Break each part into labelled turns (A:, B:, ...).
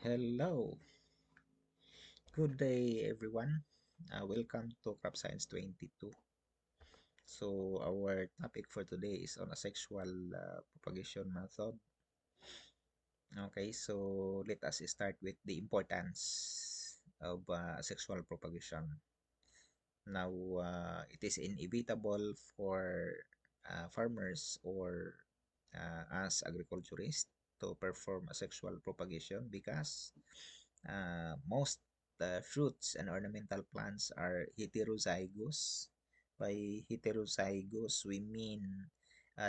A: Hello, good day everyone. Welcome to Crop Science 22. So our topic for today is on asexual propagation method. Okay, so let us start with the importance of asexual propagation. Now, it is inevitable for farmers or as agriculturists to perform asexual propagation because most fruits and ornamental plants are heterozygous. By heterozygous, we mean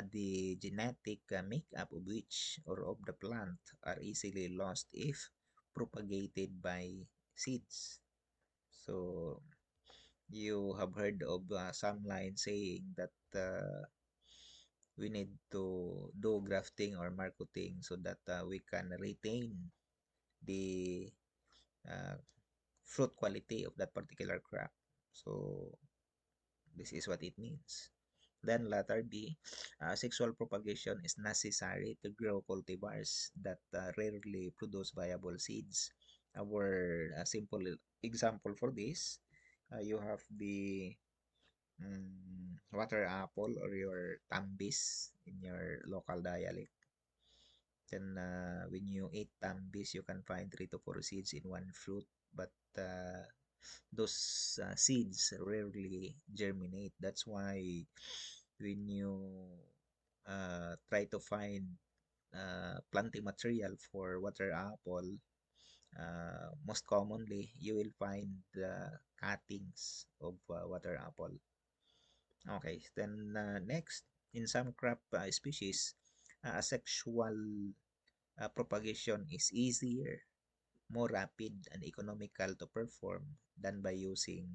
A: the genetic makeup of which or of the plant are easily lost if propagated by seeds. So you have heard of some line saying that we need to do grafting or marketing so that we can retain the uh, fruit quality of that particular crop. So this is what it means. Then letter B, sexual propagation is necessary to grow cultivars that rarely produce viable seeds. Our simple example for this, you have the water apple or your tambis in your local dialect. Then when you eat tambis, you can find 3 to 4 seeds in one fruit, but those seeds rarely germinate. That's why when you try to find planting material for water apple, most commonly you will find the cuttings of water apple. Okay, then next, in some crop species, asexual propagation is easier, more rapid, and economical to perform than by using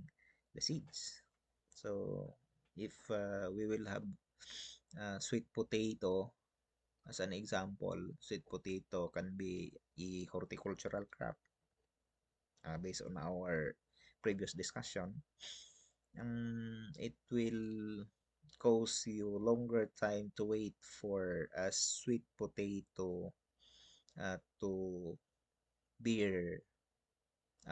A: the seeds. So, if we will have sweet potato as an example, sweet potato can be a horticultural crop based on our previous discussion. It will cause you longer time to wait for a sweet potato to bear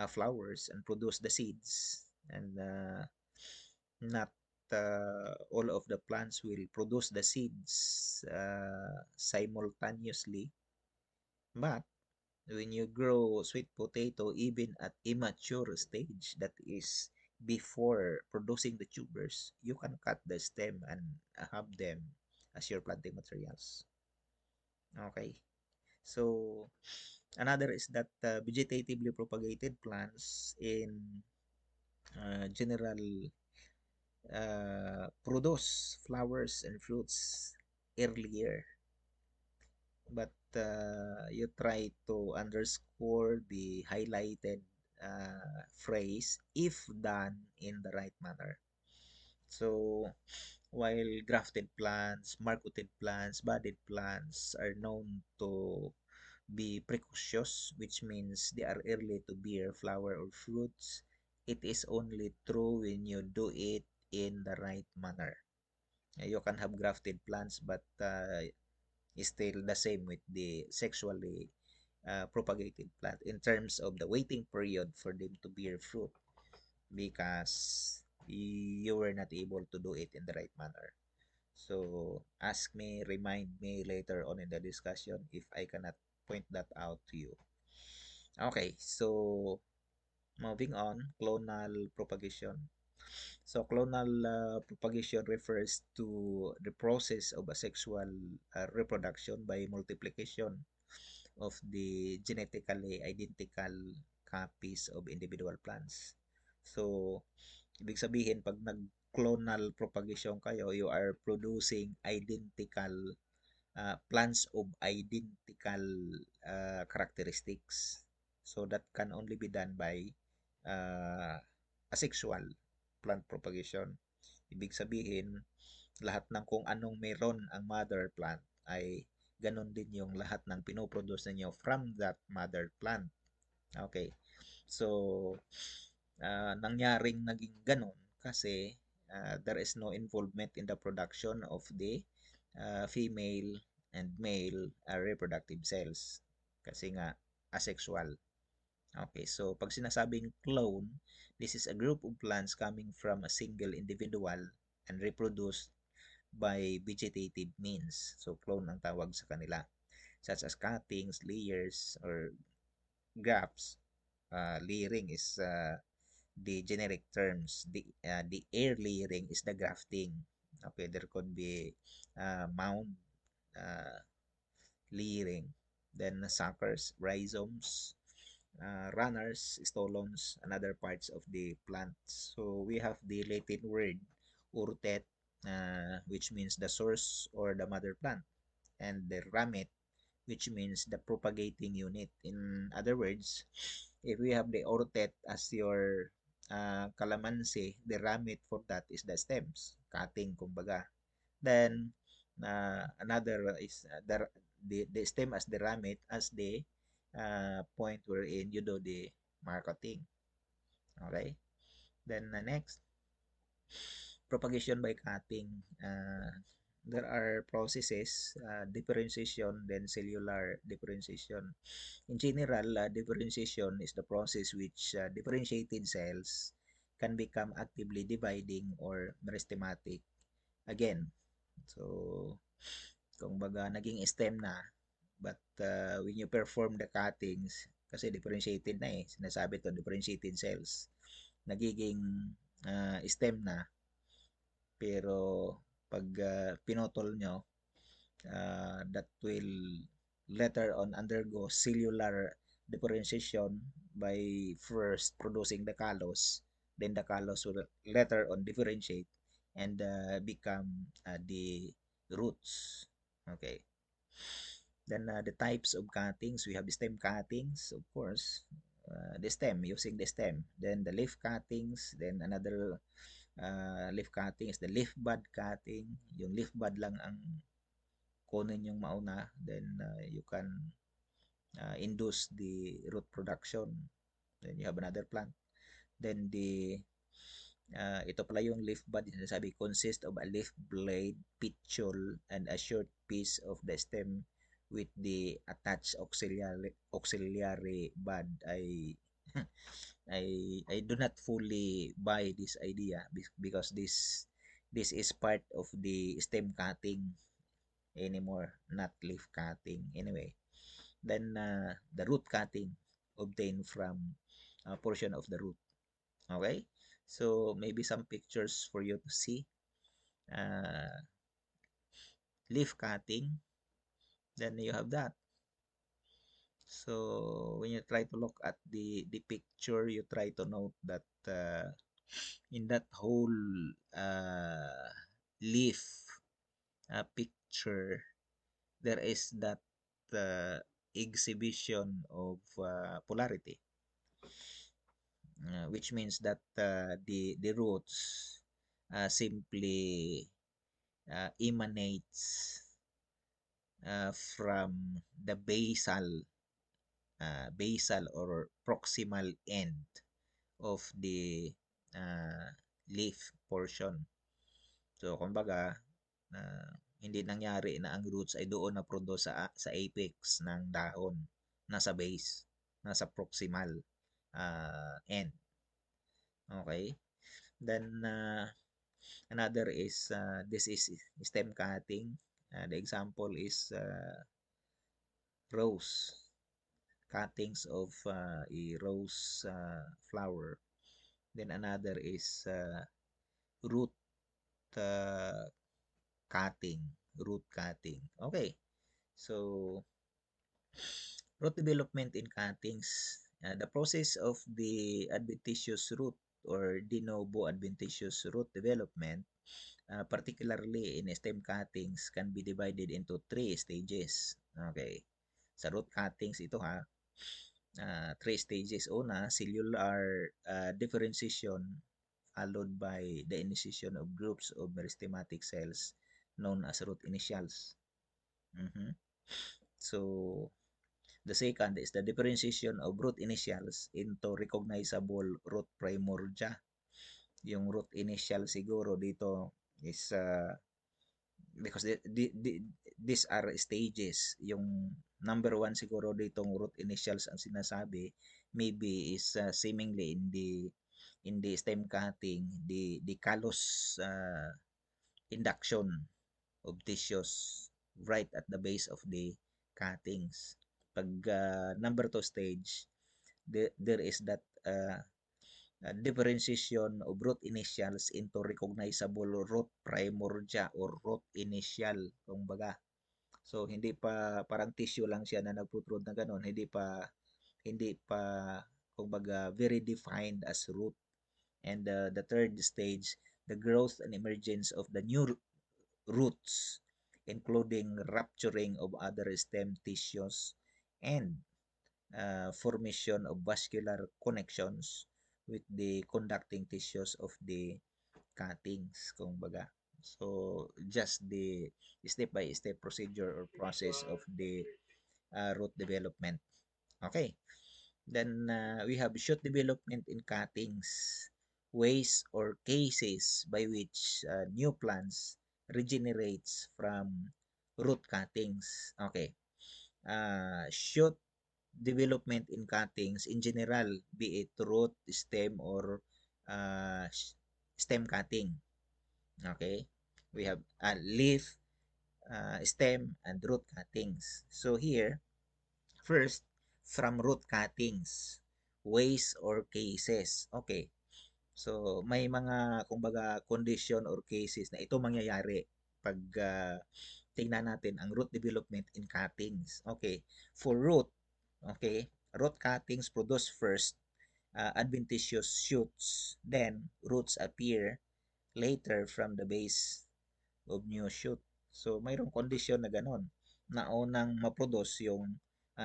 A: flowers and produce the seeds, and not all of the plants will produce the seeds simultaneously. But when you grow sweet potato, even at immature stage, that is before producing the tubers, you can cut the stem and have them as your planting materials. Okay, so another is that vegetatively propagated plants in general produce flowers and fruits earlier, but you try to underscore the highlighted phrase if done in the right manner. So while grafted plants, marketed plants, budded plants are known to be precocious, which means they are early to bear flower or fruits, it is only true when you do it in the right manner. You can have grafted plants, but is still the same with the sexually propagated plant in terms of the waiting period for them to bear fruit, because you were not able to do it in the right manner. So ask me, remind me later on in the discussion if I cannot point that out to you. Okay, so moving on, clonal propagation. So clonal propagation refers to the process of asexual reproduction by multiplication of the genetically identical copies of individual plants. So, ibig sabihin, pag nag-clonal propagation kayo, you are producing identical plants of identical characteristics. So, that can only be done by uh, asexual plant propagation. Ibig sabihin, lahat ng kung anong meron ang mother plant ay ganun din yung lahat ng pinoproduce ninyo from that mother plant. Okay. So, nangyaring naging ganun kasi there is no involvement in the production of the female and male reproductive cells. Kasi nga, asexual. Okay, so pag sinasabing clone, this is a group of plants coming from a single individual and reproduced by vegetative means. So clone ang tawag sa kanila, such as cuttings, layers, or grafts. Layering is the generic terms. The air layering is the grafting. Okay, there could be mound uh, layering, then suckers, rhizomes, runners, stolons, and other parts of the plant. So we have the Latin word urtet, which means the source or the mother plant, and the ramет, which means the propagating unit. In other words, if we have the urtet as your calamansi, the ramет for that is the stems, cutting, kumbaga. Then, another is the stem as the ramет as the point wherein you do the marketing. Okay? Then, next, propagation by cutting. There are processes, differentiation, then cellular differentiation. In general, differentiation is the process which differentiated cells can become actively dividing or meristematic again. So, kung baga, naging stem na, but when you perform the cuttings, kasi differentiated na eh, sinasabi to, differentiated cells, nagiging stem na, pero pag pinotol nyo, that will later on undergo cellular differentiation by first producing the callus, then the callus will later on differentiate and become the roots. Okay. Then the types of cuttings, we have stem cuttings, of course, the stem, using the stem. Then the leaf cuttings, then another leaf cutting is the leaf bud cutting. Yung leaf bud lang ang kunin yung mauna, then you can induce the root production. Then you have another plant. Then ito pala yung leaf bud, sinasabi, consists of a leaf blade, petiole, and a short piece of the stem with the attached auxiliary bud. I do not fully buy this idea because this is part of the stem cutting anymore, not leaf cutting. Anyway, then the root cutting obtained from a portion of the root. Okay, so maybe some pictures for you to see. Leaf cutting, then you have that. So when you try to look at the picture, you try to note that in that whole leaf picture, there is that exhibition of polarity, which means that the roots simply emanates from the basal or proximal end of the uh, leaf portion. So, kumbaga, hindi nangyari na ang roots ay doon na produce sa apex ng dahon, nasa base, nasa proximal end. Okay? Then, another is, this is stem cutting. The example is rose. Cuttings of a rose flower. Then another is root cutting. Root cutting. Okay. So, root development in cuttings. The process of the adventitious root or de novo adventitious root development, particularly in stem cuttings, can be divided into 3 stages. Okay. Sa root cuttings ito ha, 3 stages. Una, cellular differentiation followed by the initiation of groups of meristematic cells known as root initials. So, the second is the differentiation of root initials into recognizable root primordia. Yung root initial siguro dito is because these are stages. Yung number one siguro ditong root initials ang sinasabi, maybe is seemingly in the stem cutting, the callus induction of tissues right at the base of the cuttings. Pag number two stage, there is that differentiation of root initials into recognizable root primordia or root initial, kumbaga. So hindi pa parang tissue lang siya na nagputrod na ganun, hindi pa kumbaga very defined as root. And the third stage, the growth and emergence of the new roots, including rupturing of other stem tissues and formation of vascular connections with the conducting tissues of the cuttings, kumbaga. So, just the step-by-step procedure or process of the root development. Okay. Then we have shoot development in cuttings, ways or cases by which new plants regenerates from root cuttings. Okay. Shoot development in cuttings in general, be it root, stem, or uh, stem cutting. Okay. We have leaf, stem, and root cuttings. So here, first, from root cuttings, ways or cases. Okay. So, may mga, kumbaga, condition or cases na ito mangyayari pag tingnan natin ang root development in cuttings. Okay. For root, okay, root cuttings produce first adventitious shoots, then roots appear later from the base of new shoot. So, mayroong condition na ganon na unang maproduce yung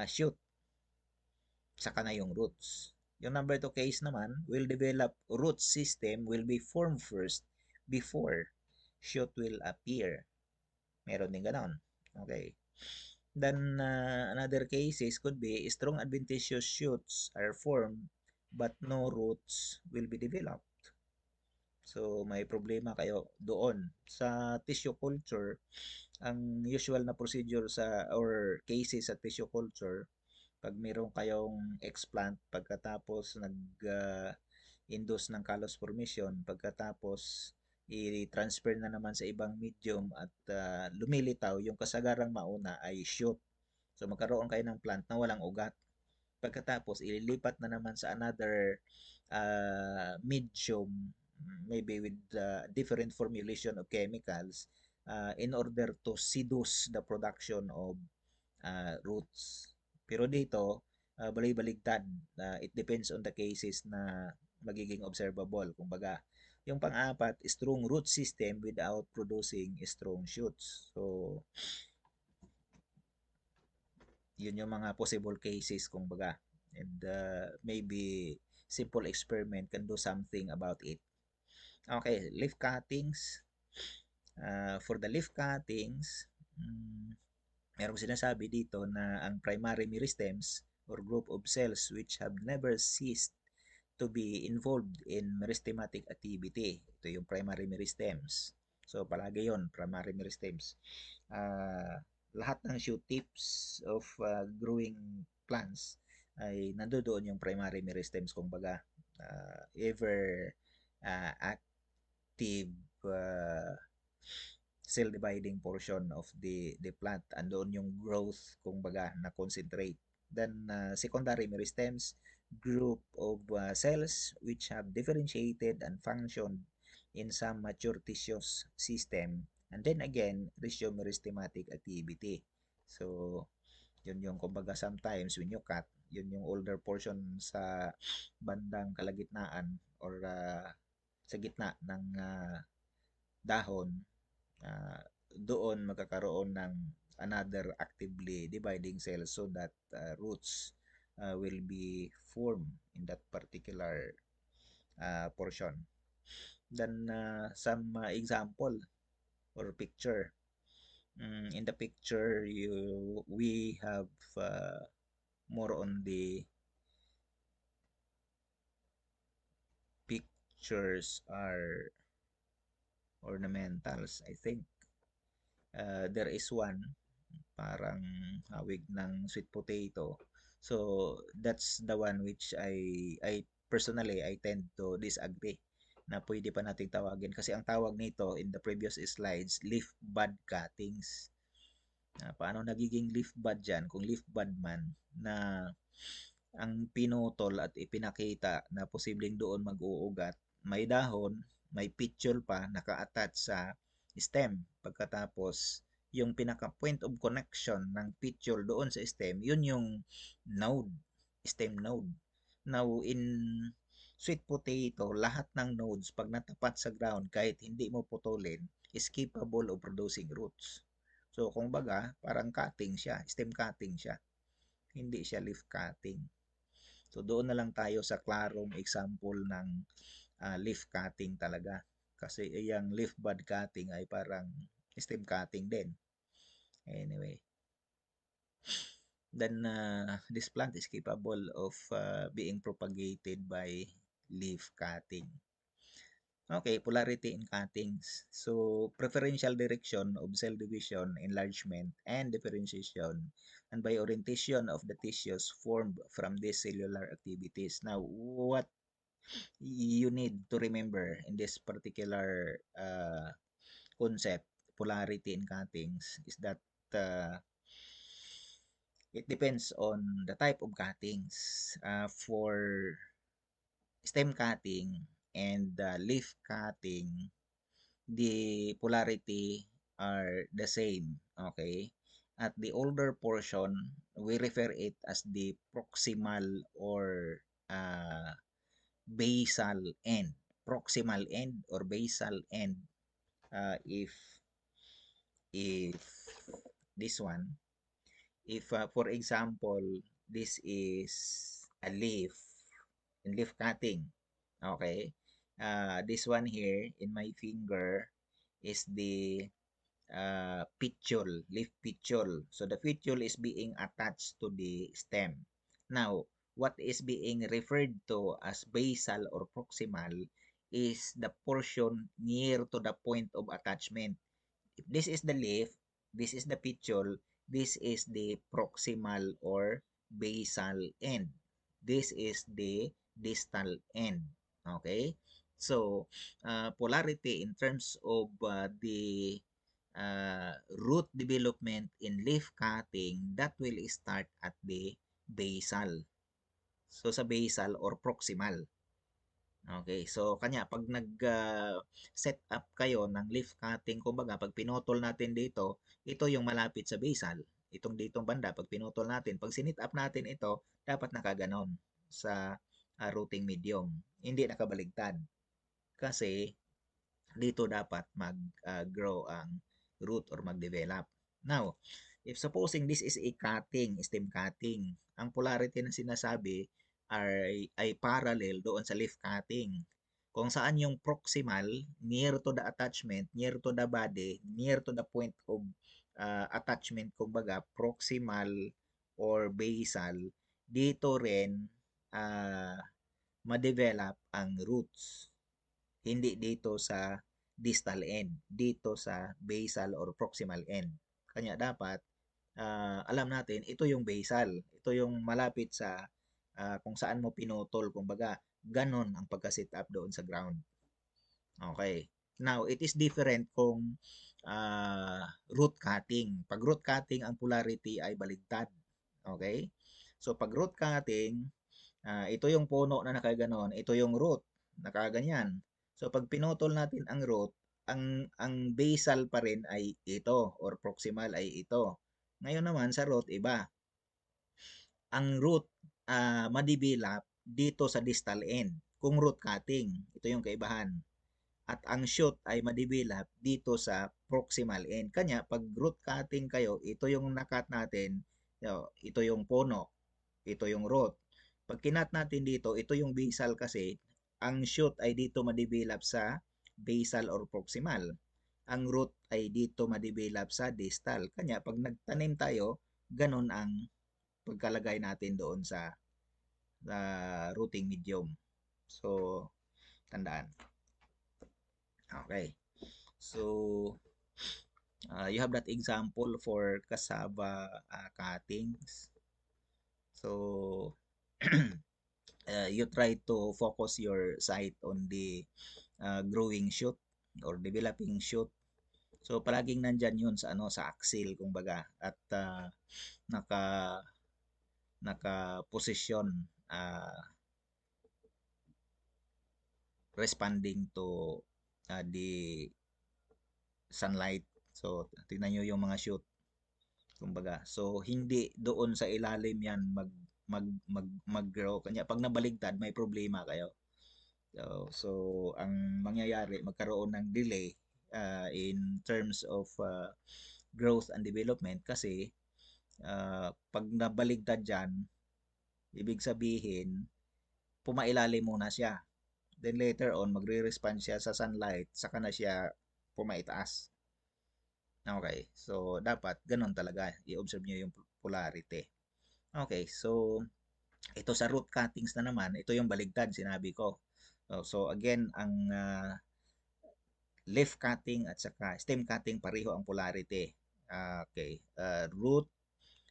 A: shoot, saka na yung roots. Yung number 2 case naman, will develop root system will be formed first before shoot will appear. Meron din ganon. Okay. Then another cases could be strong adventitious shoots are formed but no roots will be developed. So may problema kayo doon. Sa tissue culture, ang usual na procedure sa or cases sa tissue culture, pag meron kayong explant pagkatapos induce ng callus formation, pagkatapos i-transfer na naman sa ibang medium at lumilitaw, yung kasagarang mauna ay shoot. So magkaroon kayo ng plant na walang ugat. Pagkatapos ililipat na naman sa another medium, maybe with different formulation of chemicals, in order to seduce the production of roots. Pero dito, balik-baligtad. It depends on the cases na magiging observable. Kumbaga, yung pang-apat, strong root system without producing strong shoots. So, yun yung mga possible cases, kumbaga. And maybe simple experiment can do something about it. Okay, leaf cuttings. For the leaf cuttings, merong sinasabi dito na ang primary meristems or group of cells which have never ceased to be involved in meristematic activity. Ito yung primary meristems. So, palagi yon primary meristems. Lahat ng shoot tips of growing plants ay nandoon yung primary meristems, kumbaga. Ever active cell dividing portion of the plant, andoon yung growth, kumbaga, na concentrate. Then secondary meristems, group of cells which have differentiated and functioned in some mature tissues system, and then again resume meristematic activity. So yun yung kumbaga sometimes when you cut, yun yung older portion sa bandang kalagitnaan or sa gitna ng dahon, doon magkakaroon ng another actively dividing cell so that roots will be formed in that particular portion. Then some example or picture. In the picture, we have more on the pictures are ornamentals, I think. There is one, parang hawig ng sweet potato. So, that's the one which I personally, I tend to disagree na pwede pa nating tawagin. Kasi ang tawag nito in the previous slides, leaf bud cuttings. Paano nagiging leaf bud dyan? Kung leaf bud man na ang pinutol at ipinakita na posibleng doon mag-uugat, may dahon, may picture pa naka-attach sa stem. Pagkatapos, yung pinaka point of connection ng picture doon sa stem, yun yung node, stem node. Now, in sweet potato, lahat ng nodes, pag natapat sa ground, kahit hindi mo putulin, is capable of producing roots. So, kung baga, parang cutting siya, stem cutting siya. Hindi siya leaf cutting. So doon na lang tayo sa klarong example ng leaf cutting talaga. Kasi yung leaf bud cutting ay parang stem cutting din. Anyway, then this plant is capable of being propagated by leaf cutting. Okay, polarity in cuttings. So, preferential direction of cell division, enlargement, and differentiation, and by orientation of the tissues formed from these cellular activities. Now, what you need to remember in this particular concept, polarity in cuttings, is that it depends on the type of cuttings. For stem cutting and leaf cutting, the polarity are the same. Okay? At the older portion, we refer it as the proximal or basal end. Proximal end or basal end. If this one, if for example, this is a leaf, in leaf cutting, okay, this one here in my finger is the petiole, leaf petiole. So the petiole is being attached to the stem. Now, what is being referred to as basal or proximal is the portion near to the point of attachment. If this is the leaf, this is the petiole, this is the proximal or basal end. This is the distal end. Okay? So, polarity in terms of the root development in leaf cutting, that will start at the basal. So, sa basal or proximal. Okay, so kanya pag nag-set up kayo ng leaf cutting, kumbaga pag pinutol natin dito, ito yung malapit sa basal. Itong ditong banda, pag pinutol natin, pag sinit up natin ito, dapat nakaganon sa rooting medium. Hindi nakabaligtad. Kasi dito dapat mag-grow ang root or mag-develop. Now, if supposing this is a cutting, stem cutting, ang polarity na sinasabi ay parallel doon sa leaf cutting. Kung saan yung proximal, near to the attachment, near to the body, near to the point of attachment, kumbaga, proximal or basal, dito rin uh, ma-develop ang roots. Hindi dito sa distal end, dito sa basal or proximal end. Kanya dapat alam natin, ito yung basal. Ito yung malapit sa kung saan mo pinutol. Kumbaga, ganon ang pagka-sit up doon sa ground. Okay. Now, it is different kung root cutting. Pag root cutting, ang polarity ay baligtad. Okay? So, pag root cutting, ito yung puno na nakaganon, ito yung root, nakaganyan. So, pag pinutol natin ang root, ang basal pa rin ay ito or proximal ay ito. Ngayon naman sa root, iba. Ang root madibilap dito sa distal end. Kung root cutting, ito yung kaibahan. At ang shoot ay madibilap dito sa proximal end. Kanya, pag root cutting kayo, ito yung nakat natin, ito yung puno, ito yung root. Pag kinat natin dito, ito yung basal kasi, ang shoot ay dito madibilap sa basal or proximal. Ang root ay dito madibilap sa distal. Kanya, pag nagtanim tayo, ganun ang pagkalagay natin doon sa rooting medium. So, tandaan. Okay. So, You have that example for cassava cuttings. So you try to focus your sight on the growing shoot or developing shoot. So palaging nandyan yun sa ano sa axil kumbaga at naka naka-posisyon responding to the sunlight. So tingnan niyo yung mga shoot kumbaga. So hindi doon sa ilalim 'yan mag-grow. Kanya pag nabaligtad may problema kayo. So ang mangyayari magkaroon ng delay in terms of growth and development kasi pag nabaligtad diyan, ibig sabihin pumailalim muna siya. Then later on magre-respond siya sa sunlight saka na siya pumaitaas. Okay. So dapat ganun talaga. I-observe niyo yung polarity. Okay. So ito sa root cuttings na naman, ito yung baligtad sinabi ko. So again, ang leaf cutting at saka stem cutting pareho ang polarity. Okay. Root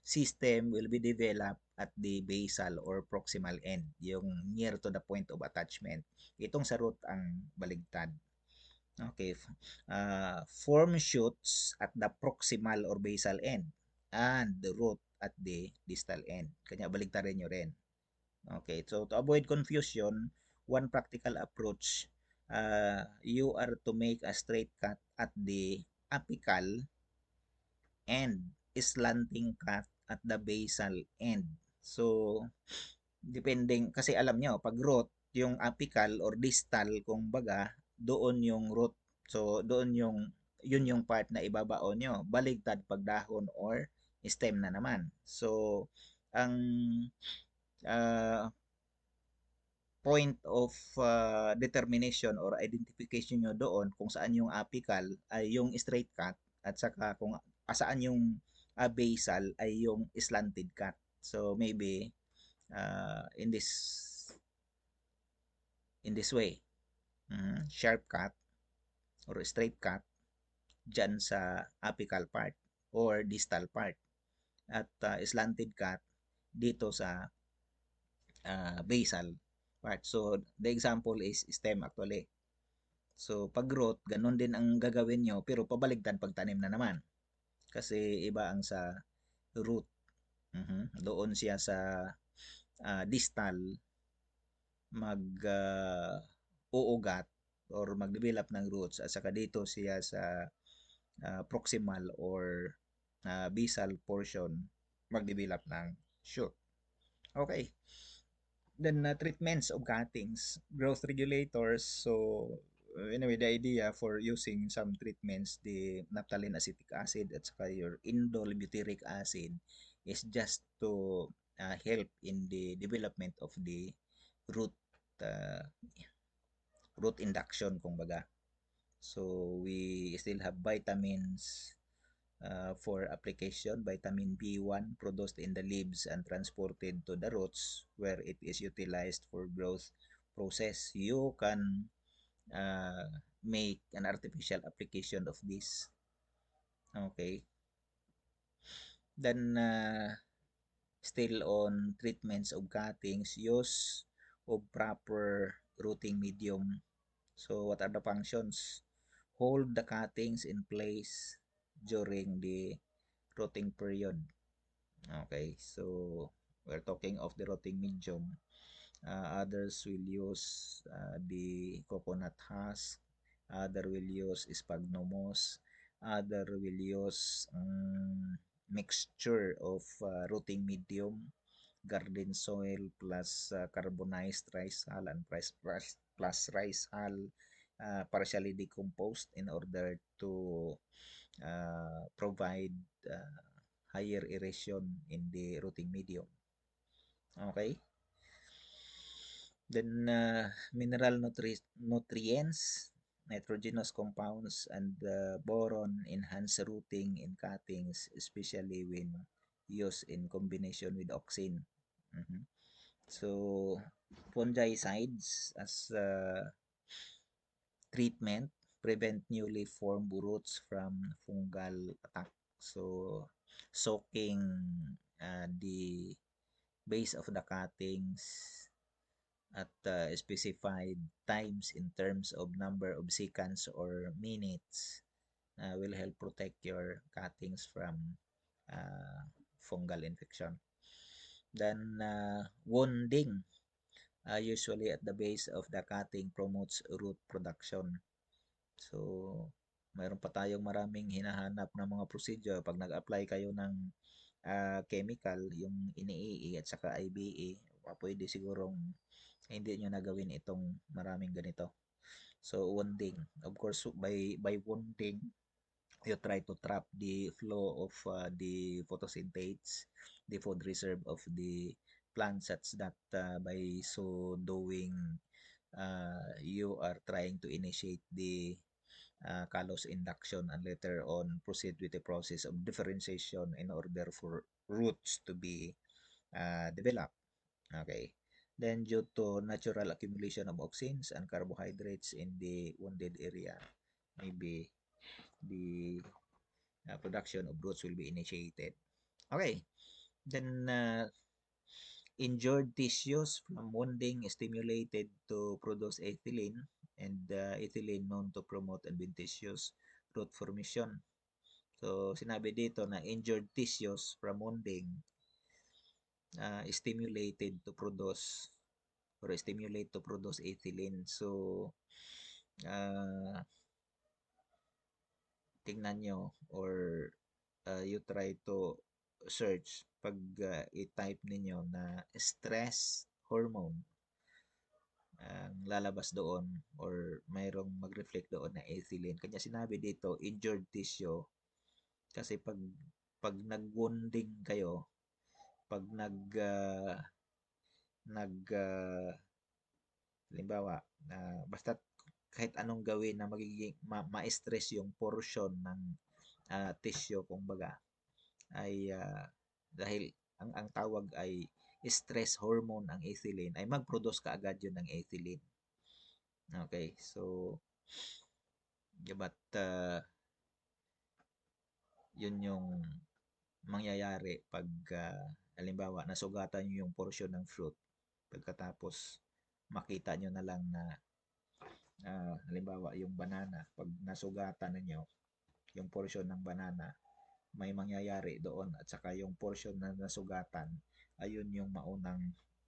A: system will be developed at the basal or proximal end, yung near to the point of attachment. Itong sa root ang baligtad. Okay. Form shoots at the proximal or basal end and the root at the distal end. Kanya baligtarin nyo rin. Okay. So to avoid confusion, one practical approach, you are to make a straight cut at the apical and slanting cut at the basal end. So, depending, kasi alam nyo, pag root, yung apical or distal, kung baga, doon yung root. So, doon yung, yun yung part na ibabaon nyo. Baligtad pag dahon or stem na naman. So, ang uh, point of determination or identification nyo doon kung saan yung apical ay yung straight cut at saka kung saan yung basal ay yung slanted cut. So maybe in this way, sharp cut or straight cut dyan sa apical part or distal part at slanted cut dito sa basal part. So the example is stem actually. So, pag growth, ganun din ang gagawin nyo, pero pabaligtad pagtanim na naman. Kasi iba ang sa root. Doon siya sa distal uugat or mag-develop ng roots at saka dito siya sa proximal or basal portion mag-develop ng shoot. Okay. Then treatments of cuttings, growth regulators. So anyway, the idea for using some treatments, the naphthalene acetic acid at saka your indole butyric acid is just to help in the development of the root uh, root induction kumbaga. So we still have vitamins for application, vitamin B1 produced in the leaves and transported to the roots where it is utilized for growth process. You can make an artificial application of this. Okay. Then still on treatments of cuttings, use of proper rooting medium. So what are the functions? Hold the cuttings in place during the rotting period. Okay, so we're talking of the rotting medium. Others will use the coconut husk. Other will use sphagnum moss. Other will use mixture of rotting medium, garden soil plus carbonized rice hull and plus rice hull partially decomposed in order to provide uh, higher aeration in the rooting medium. Okay. Then mineral nutrients, nitrogenous compounds, and boron enhance rooting in cuttings, especially when used in combination with auxin. So fungicides as treatment, prevent newly formed roots from fungal attack. So, soaking the base of the cuttings at specified times in terms of number of seconds or minutes will help protect your cuttings from uh, fungal infection. Then, wounding usually at the base of the cutting promotes root production. So, mayroon pa tayong maraming hinahanap na mga procedure pag nag-apply kayo ng chemical, yung NAE at saka IBA, pwede sigurong hindi nyo nagawin itong maraming ganito. So, wounding. Of course, by wounding, you try to trap the flow of the photosynthase, the food reserve of the plant, such that by so doing, you are trying to initiate the callus induction and later on proceed with the process of differentiation in order for roots to be developed. Okay. Then due to natural accumulation of auxins and carbohydrates in the wounded area, maybe the production of roots will be initiated. Okay. Then injured tissues from wounding stimulated to produce ethylene, and ethylene known to promote adventitious root formation. So, sinabi dito na injured tissues from wounding stimulated to produce or stimulate to produce ethylene. So, uh, tingnan nyo or you try to search pag i-type ninyo na stress hormone ang lalabas doon or mayroong mag-reflect doon na ethylene. Kanya sinabi dito, injured tissue, kasi pag nag-wounding kayo, pag halimbawa, basta kahit anong gawin na magiging ma-stress yung portion ng tissue, kumbaga, ay dahil ang tawag ay stress hormone ang ethylene, ay mag-produce ka agad yun ng ethylene. Okay, so but yun yung mangyayari pag halimbawa nasugatan nyo yung portion ng fruit, pagkatapos makita nyo na lang na halimbawa yung banana, pag nasugatan ninyo yung portion ng banana, may mangyayari doon, at saka yung portion na nasugatan, ayun yung maunang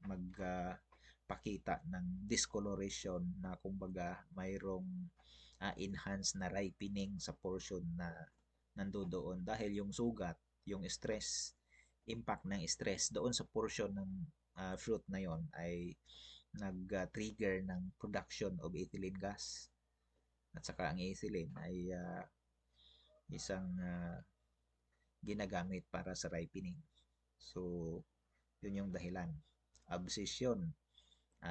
A: magpakita ng discoloration na kumbaga mayroong enhanced na ripening sa portion na nandoon dahil yung sugat, yung stress, impact ng stress doon sa portion ng fruit na yon ay nag-trigger ng production of ethylene gas. At saka ang ethylene ay isang ginagamit para sa ripening. So, yun yung dahilan. Abscission,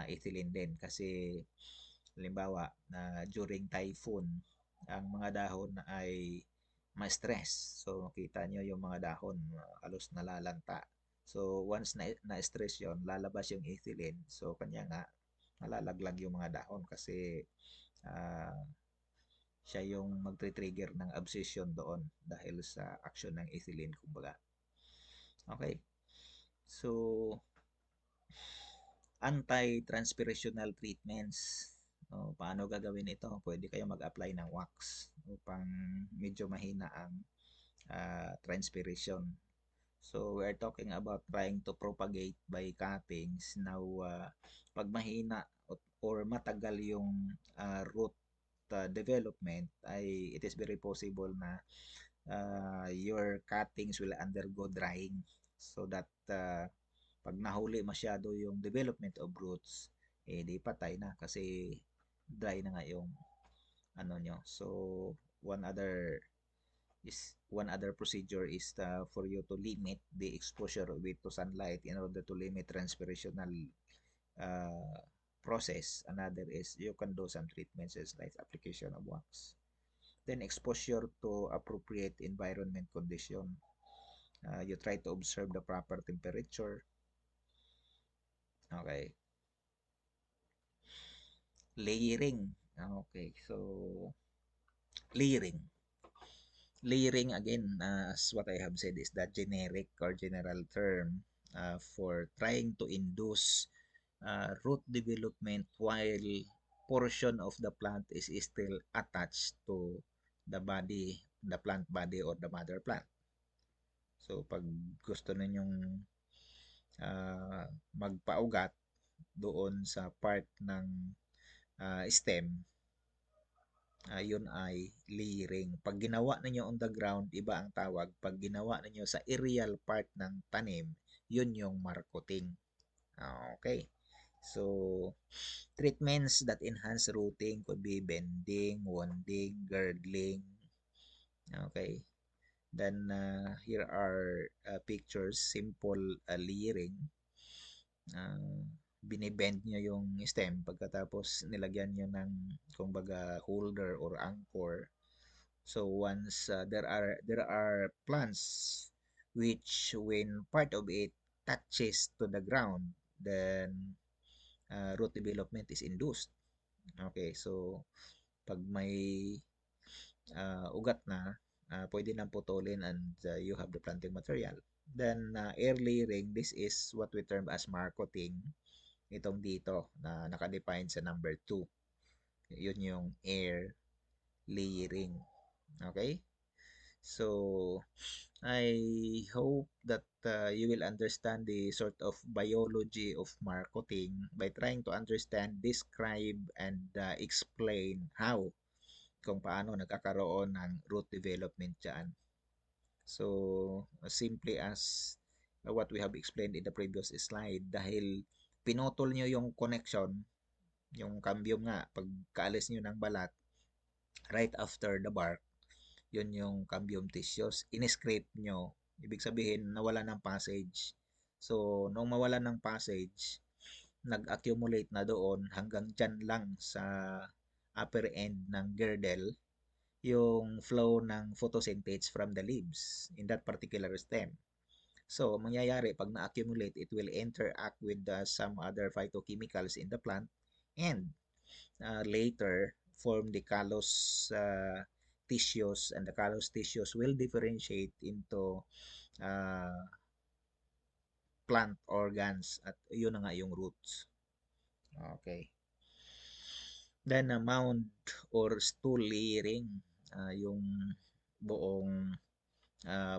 A: ethylene din. Kasi, halimbawa, during typhoon, ang mga dahon ay ma-stress. So, makita nyo yung mga dahon, halos nalalanta. So, once na-stress yun, lalabas yung ethylene. So, kanya nga, nalalaglag yung mga dahon kasi siya yung magtre-trigger ng abscission doon dahil sa action ng ethylene, kumbaga. Okay. So, anti-transpirational treatments. Paano gagawin ito? Pwede kayo mag-apply ng wax upang medyo mahina ang transpiration. So, we're talking about trying to propagate by cuttings. Now, pag mahina or matagal yung root development, ay it is very possible na your cuttings will undergo drying, so that pag nahuli masyado yung development of roots, di patay na kasi dry na nga yung ano nyo. So, one other procedure is for you to limit the exposure of it to sunlight in order to limit transpirational process. Another is you can do some treatments like application of wax. Then exposure to appropriate environment condition. You try to observe the proper temperature. Okay. Layering. Okay, so layering. Layering, again, as what I have said, is the generic or general term for trying to induce root development while portion of the plant is still attached to the body, the plant body or the mother plant. So, pag gusto ninyong magpaugat doon sa part ng stem, yun ay layering. Pag ginawa ninyo on the ground, iba ang tawag. Pag ginawa ninyo sa aerial part ng tanim, yun yung marketing. Okay. So, treatments that enhance rooting could be bending, wounding, girdling. Okay. Then, here are pictures, simple layering. Binibend nyo yung stem pagkatapos nilagyan nyo ng kumbaga holder or anchor. So once there are plants which when part of it touches to the ground, then root development is induced. Okay, so pag may ugat na, pwede nang putulin and you have the planting material. Then air layering, this is what we term as marketing. Itong dito na nakadefine sa number 2. Yun yung air layering. Okay? So, I hope that you will understand the sort of biology of marketing by trying to understand, describe, and explain how, kung paano nagkakaroon ng root development dyan. So, as simply as what we have explained in the previous slide, dahil pinutol nyo yung connection, yung cambium nga, pag kaalis nyo ng balat, right after the bark, yun yung cambium tissues, in-scrape nyo, ibig sabihin, nawala ng passage. So, nung mawala ng passage, nag-accumulate na doon hanggang dyan lang sa upper end ng girdle, yung flow ng photosynthesis from the leaves in that particular stem. So, mangyayari, pag na-accumulate, it will interact with some other phytochemicals in the plant and later form the callus tissues, and the callus tissues will differentiate into uh, plant organs at yun na nga yung roots. Okay. Then, mound or stool layering, yung buong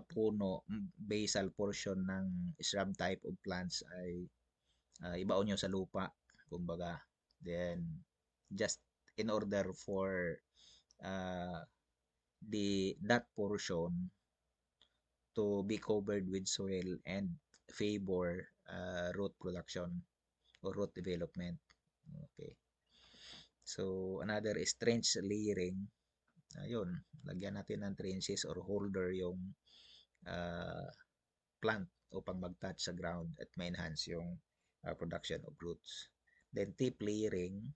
A: puno, basal portion ng shrub type of plants ay ibaon nyo sa lupa, kumbaga. Then, just in order for uh, that portion to be covered with soil and favor root production or root development. Okay. So, another is trench layering. Ayun, lagyan natin ng trenches or holder yung uh, plant upang mag-touch sa ground at ma-enhance yung production of roots. Then tip layering,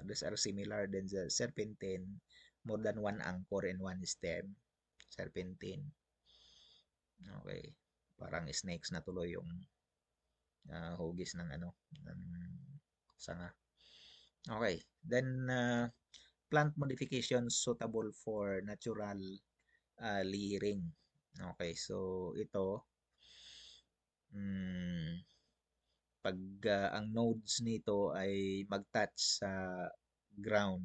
A: these are similar than the serpentine, more than one anchor and one stem. Serpentine. Okay. Parang snakes na tuloy yung hugis ng ng sanga. Okay. Then plant modification suitable for natural layering. Okay, so ito pag ang nodes nito ay mag-touch sa ground,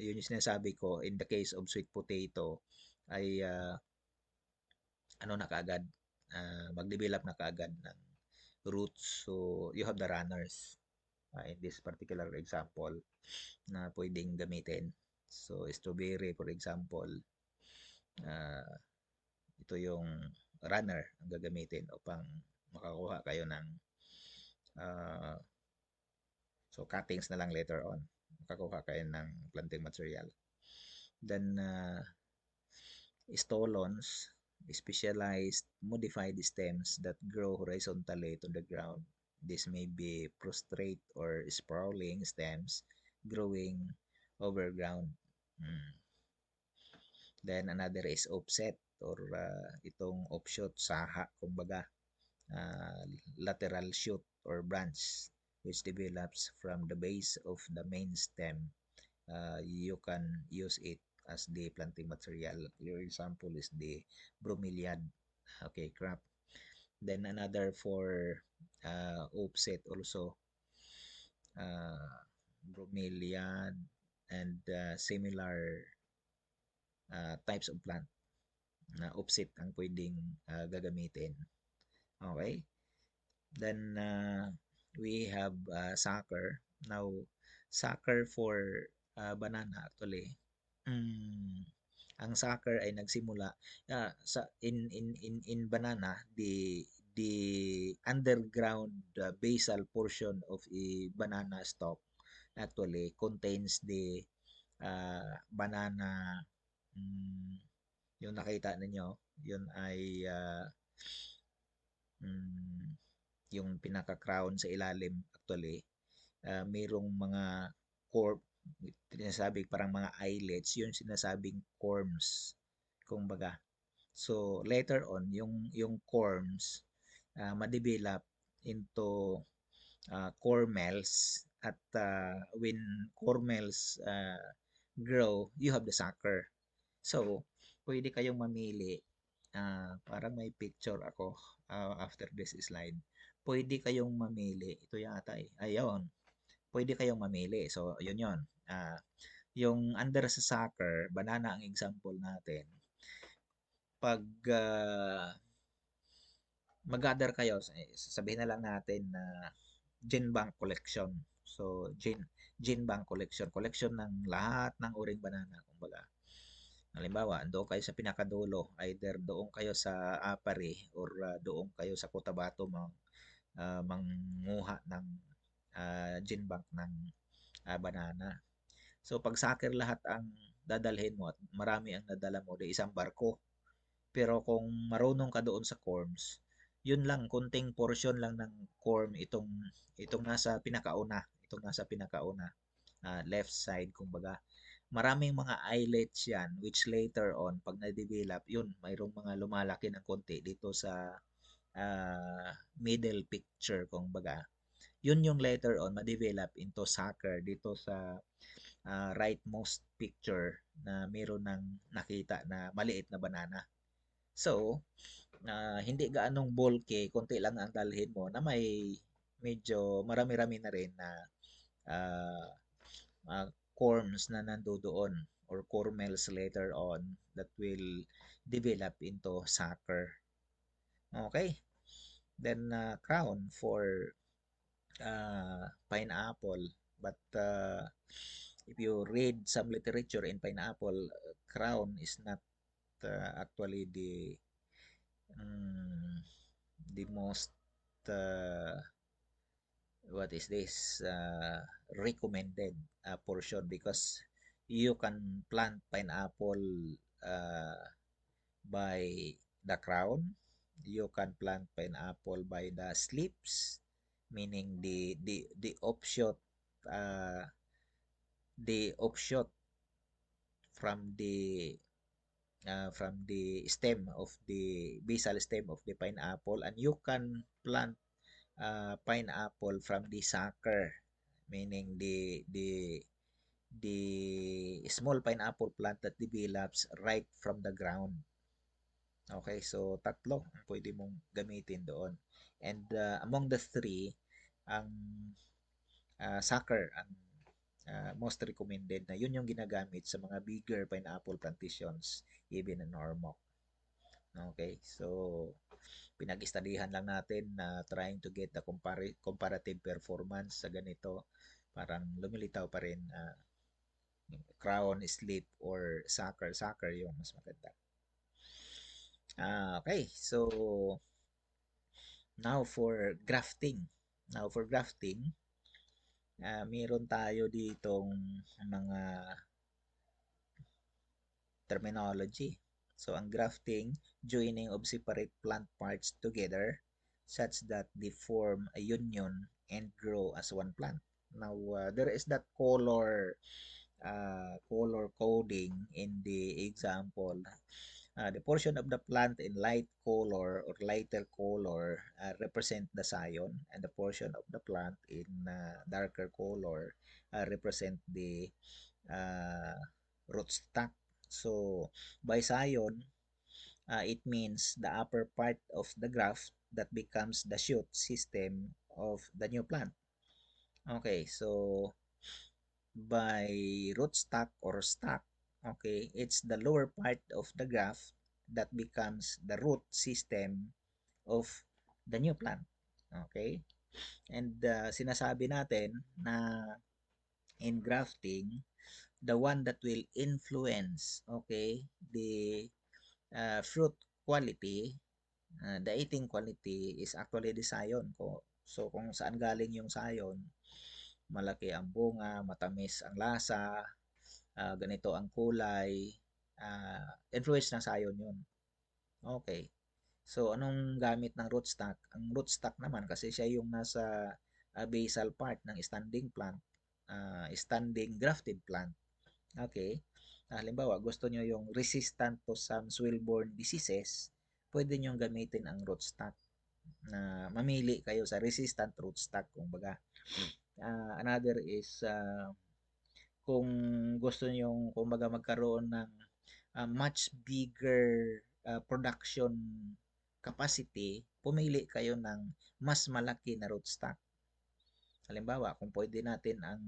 A: yun yung sinasabi ko, in the case of sweet potato ay ano na kaagad, mag-develop na kaagad ng roots. So you have the runners in this particular example na pwedeng gamitin. So strawberry for example, ito yung runner ang gagamitin upang makakuha kayo ng so cuttings na lang later on, makakuha kayo ng planting material. Then stolons, specialized modified stems that grow horizontally to the ground. This may be prostrate or sprawling stems growing overground. Then another is offset or itong offshoot, saha, kumbaga, lateral shoot or branch which develops from the base of the main stem. You can use it as the planting material. Your example is the bromeliad, okay, crop. Then another for offset also, uh, bromeliad and similar types of plant na offset ang pwedeng gagamitin. Okay? Then we have sucker. Now, sucker for banana actually. Mm, ang sucker ay nagsimula sa in banana, the underground basal portion of a banana stalk actually contains the banana. mm, yung nakita ninyo, yun ay mm, yung pinaka-crown sa ilalim actually. Mayroong mga corp, sinasabi parang mga eyelets, yun sinasabing corms, kumbaga. So, later on, yung corms, ma-develop into cormels, at when cormels grow, you have the sucker. So, pwede kayong mamili. Parang may picture ako after this slide. Pwede kayong mamili. Ito yata eh. Ayun. Pwede kayong mamili. So, yun yun. Yung under sa sucker, banana ang example natin. Pag mag-gather kayo, sabihin na lang natin na gene bank collection. So, gene bank collection. Collection ng lahat ng uring banana, kumbaga. Halimbawa, doon kayo sa pinakadulo, either doon kayo sa Apari or doon kayo sa Cotabato manguha ng gene bank ng banana. So, pag sakir lahat ang dadalhin mo at marami ang nadala mo, di isang barko. Pero kung marunong ka doon sa corms, yun lang, konting portion lang ng corm itong nasa pinakauna, left side kumbaga. Maraming mga islets yan which later on pag na-develop, yun, mayroong mga lumalaki ng konti dito sa middle picture kumbaga. Yun yung later on ma-develop into sucker dito sa rightmost picture na meron ng nakita na maliit na banana. So, hindi gaanong bulky, konti lang ang dalhin mo na may medyo marami-rami na rin na uh, corms na nandoon or cormels later on that will develop into sucker. Okay? Then crown for pineapple. But if you read some literature in pineapple, crown is not actually the most what is this recommended portion, because you can plant pineapple uh, by the crown, you can plant pineapple by the slips, meaning uh, the offshoot from the stem of the basal stem of the pineapple, and you can plant pineapple from the sucker, meaning the small pineapple plant that develops right from the ground. Okay, so tatlo ang pwede mong gamitin doon. And among the three, ang sucker ang most recommended, na yun yung ginagamit sa mga bigger pineapple plantations even in Ormoc. Okay, so pinag-istadihan lang natin na trying to get the comparative performance sa ganito. Parang lumilitaw pa rin crown, slip, or sucker yung mas maganda. Okay, so now for grafting. Meron tayo ditong mga terminology. So, ang grafting, joining of separate plant parts together such that they form a union and grow as one plant. Now, there is that color coding in the example. The portion of the plant in light color or lighter color represent the scion, and the portion of the plant in darker color represent the rootstock. So, by scion, it means the upper part of the graft that becomes the shoot system of the new plant. Okay, so by rootstock or stock, okay, it's the lower part of the graft that becomes the root system of the new plant. Okay? And sinasabi natin na in grafting, the one that will influence, okay, the fruit quality, the eating quality is actually the scion ko. So kung saan galing yung scion, malaki ang bunga, matamis ang lasa, ganito ang kulay, influence ng scion yun. Okay. So anong gamit ng rootstock? Ang rootstock naman kasi siya yung nasa basal part ng standing plant, standing grafted plant. Okay. Halimbawa, gusto nyo yung resistant to some soil-borne diseases, pwede nyo gamitin ang rootstock na mamili kayo sa resistant rootstock, kumbaga. Another is kung gusto nyo kumbaga magkaroon ng much bigger production capacity, pumili kayo ng mas malaki na rootstock. Halimbawa, kung pwede natin uh,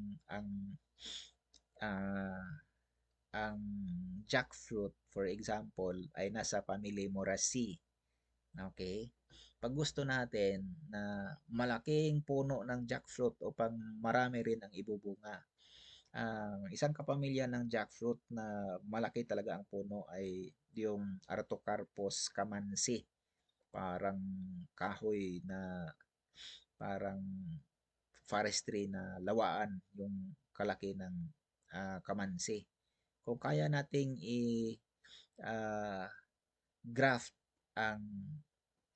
A: ang jackfruit, for example, ay nasa family Moraceae. Okay? Pag gusto natin na malaking puno ng jackfruit upang marami rin ang ibubunga, ang isang kapamilya ng jackfruit na malaki talaga ang puno ay yung Artocarpus camansi. Parang kahoy na parang forestry na lawaan yung kalaki ng kamansi. Kung kaya nating ah, graft ang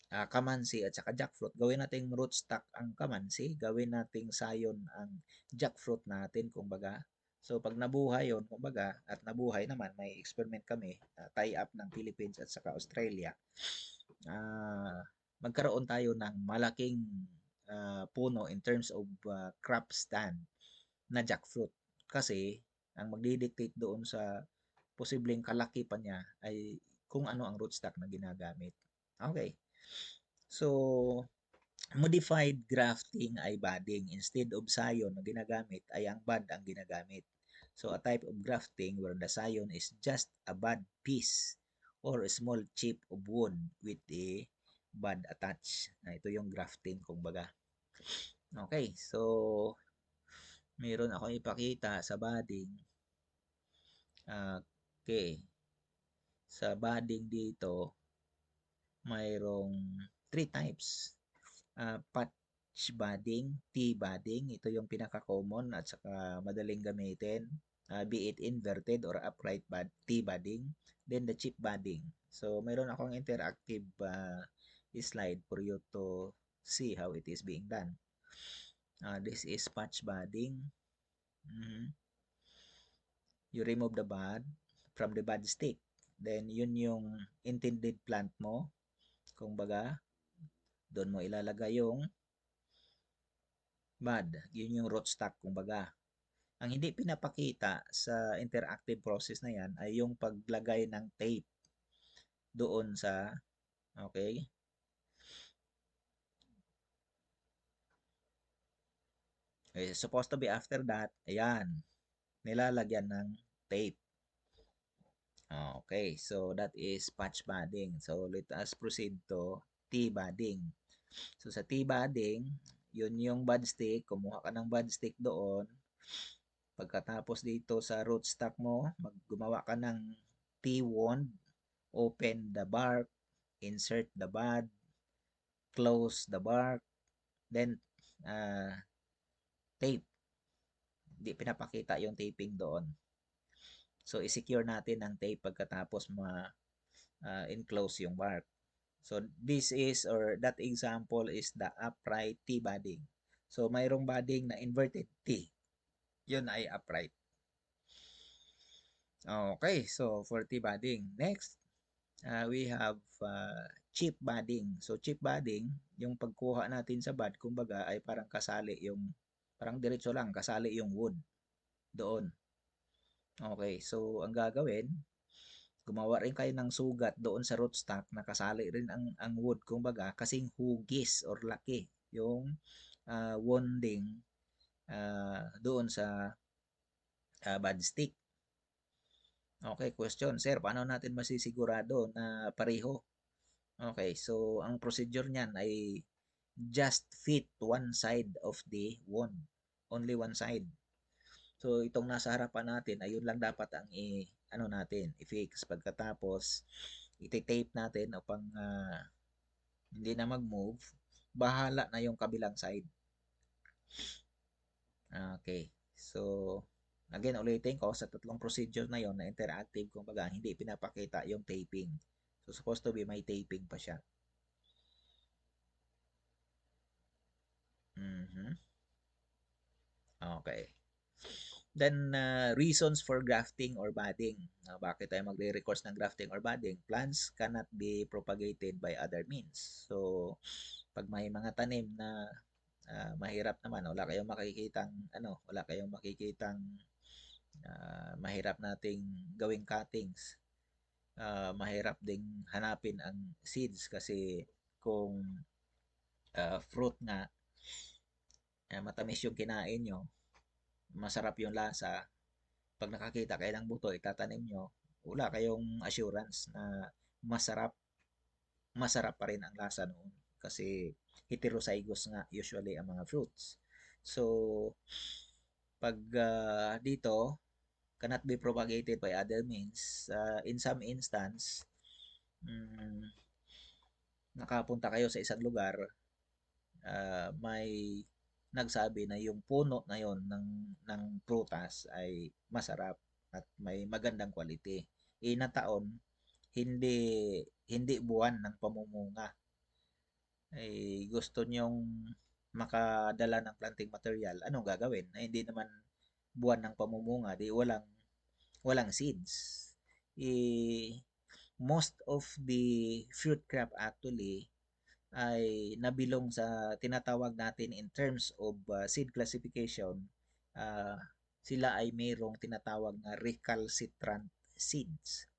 A: kamansi at saka jackfruit, gawin nating rootstock ang kamansi, gawin nating sayon ang jackfruit natin, kumbaga. So, pag nabuhay yun, kumbaga, at nabuhay naman, may experiment kami, tie-up ng Philippines at saka Australia, uh, magkaroon tayo ng malaking puno in terms of crop stand na jackfruit. Kasi, ang magdidictate doon sa posibleng kalaki pa niya ay kung ano ang rootstock na ginagamit. Okay. So, modified grafting ay budding. Instead of scion na ginagamit, ay ang bud ang ginagamit. So, a type of grafting where the scion is just a bud piece or a small chip of wood with a bud attached. Ito yung grafting, kumbaga. Okay, so meron akong ipakita sa budding. Okay. Sa budding dito, mayroong 3 types. Patch budding, T-budding, ito yung pinaka-common at saka madaling gamitin. Be it inverted or upright T-budding. Then the chip budding. So, mayroon akong interactive slide for you to see how it is being done. This is patch budding. You remove the bud from the bud stick. Then, yun yung intended plant mo. Kung baga, doon mo ilalagay yung bud. Yun yung rootstock, kung baga. Ang hindi pinapakita sa interactive process na yan ay yung paglagay ng tape doon sa, okay? Okay, supposed to be after that, ayan, nilalagyan ng tape. Okay, so that is patch budding. So let us proceed to T-budding. So sa T-budding, yun yung bud stick, kumuha ka ng bud stick doon. Pagkatapos dito sa rootstock mo, gumawa ka ng T-wand, open the bark, insert the bud, close the bark, then tape. Hindi pinapakita yung taping doon. So, i-secure natin ng tape pagkatapos enclose yung bark. So, this is or that example is the upright T-budding. So, mayroong budding na inverted T. Yun ay upright. Okay, so for T-budding. Next, we have chip budding. So, chip budding, yung pagkuha natin sa bud, kumbaga ay parang kasali yung, parang diretso lang, kasali yung wood doon. Okay, so ang gagawin, Gumawa rin kayo ng sugat doon sa rootstock, nakasali rin ang wood, kumbaga, kasing hugis or laki yung wounding doon sa bud stick. Okay, question, sir, paano natin masisigurado na pareho? Okay, so ang procedure niyan ay just fit one side of the wound. Only one side. So itong nasa harapan natin, ayun lang dapat ang ano natin, i-fix. Pagkatapos, iti-tape natin upang hindi na mag-move. Bahala na yung kabilang side. Okay. So, again, ulitin ko sa tatlong procedure na yon na interactive, kumbaga, hindi pinapakita yung taping. So, supposed to be may taping pa siya. Mhm. Okay. Then, reasons for grafting or budding. Bakit tayo magre-recourse ng grafting or budding? Plants cannot be propagated by other means. So, pag may mga tanim na mahirap naman, wala kayong makikitang, wala kayong makikitang mahirap nating gawing cuttings. Mahirap ding hanapin ang seeds kasi kung fruit nga, matamis yung kinain nyo, masarap yung lasa, pag nakakita kayo ng buto, itatanim nyo, wala kayong assurance na masarap, masarap pa rin ang lasa noon. Kasi heterozygous nga usually ang mga fruits. So, pag dito, cannot be propagated by other means, in some instance, nakapunta kayo sa isang lugar, may nagsabi na yung puno na yon ng prutas ay masarap at may magandang quality. Taon, hindi hindi buwan ng pamumunga. Ay gusto nyong makadala ng planting material, anong gagawin? Na hindi naman buwan ng pamumunga, di walang seeds. Most of the fruit crop actually ay nabilong sa tinatawag natin in terms of seed classification, uh, sila ay mayroong tinatawag na recalcitrant seeds.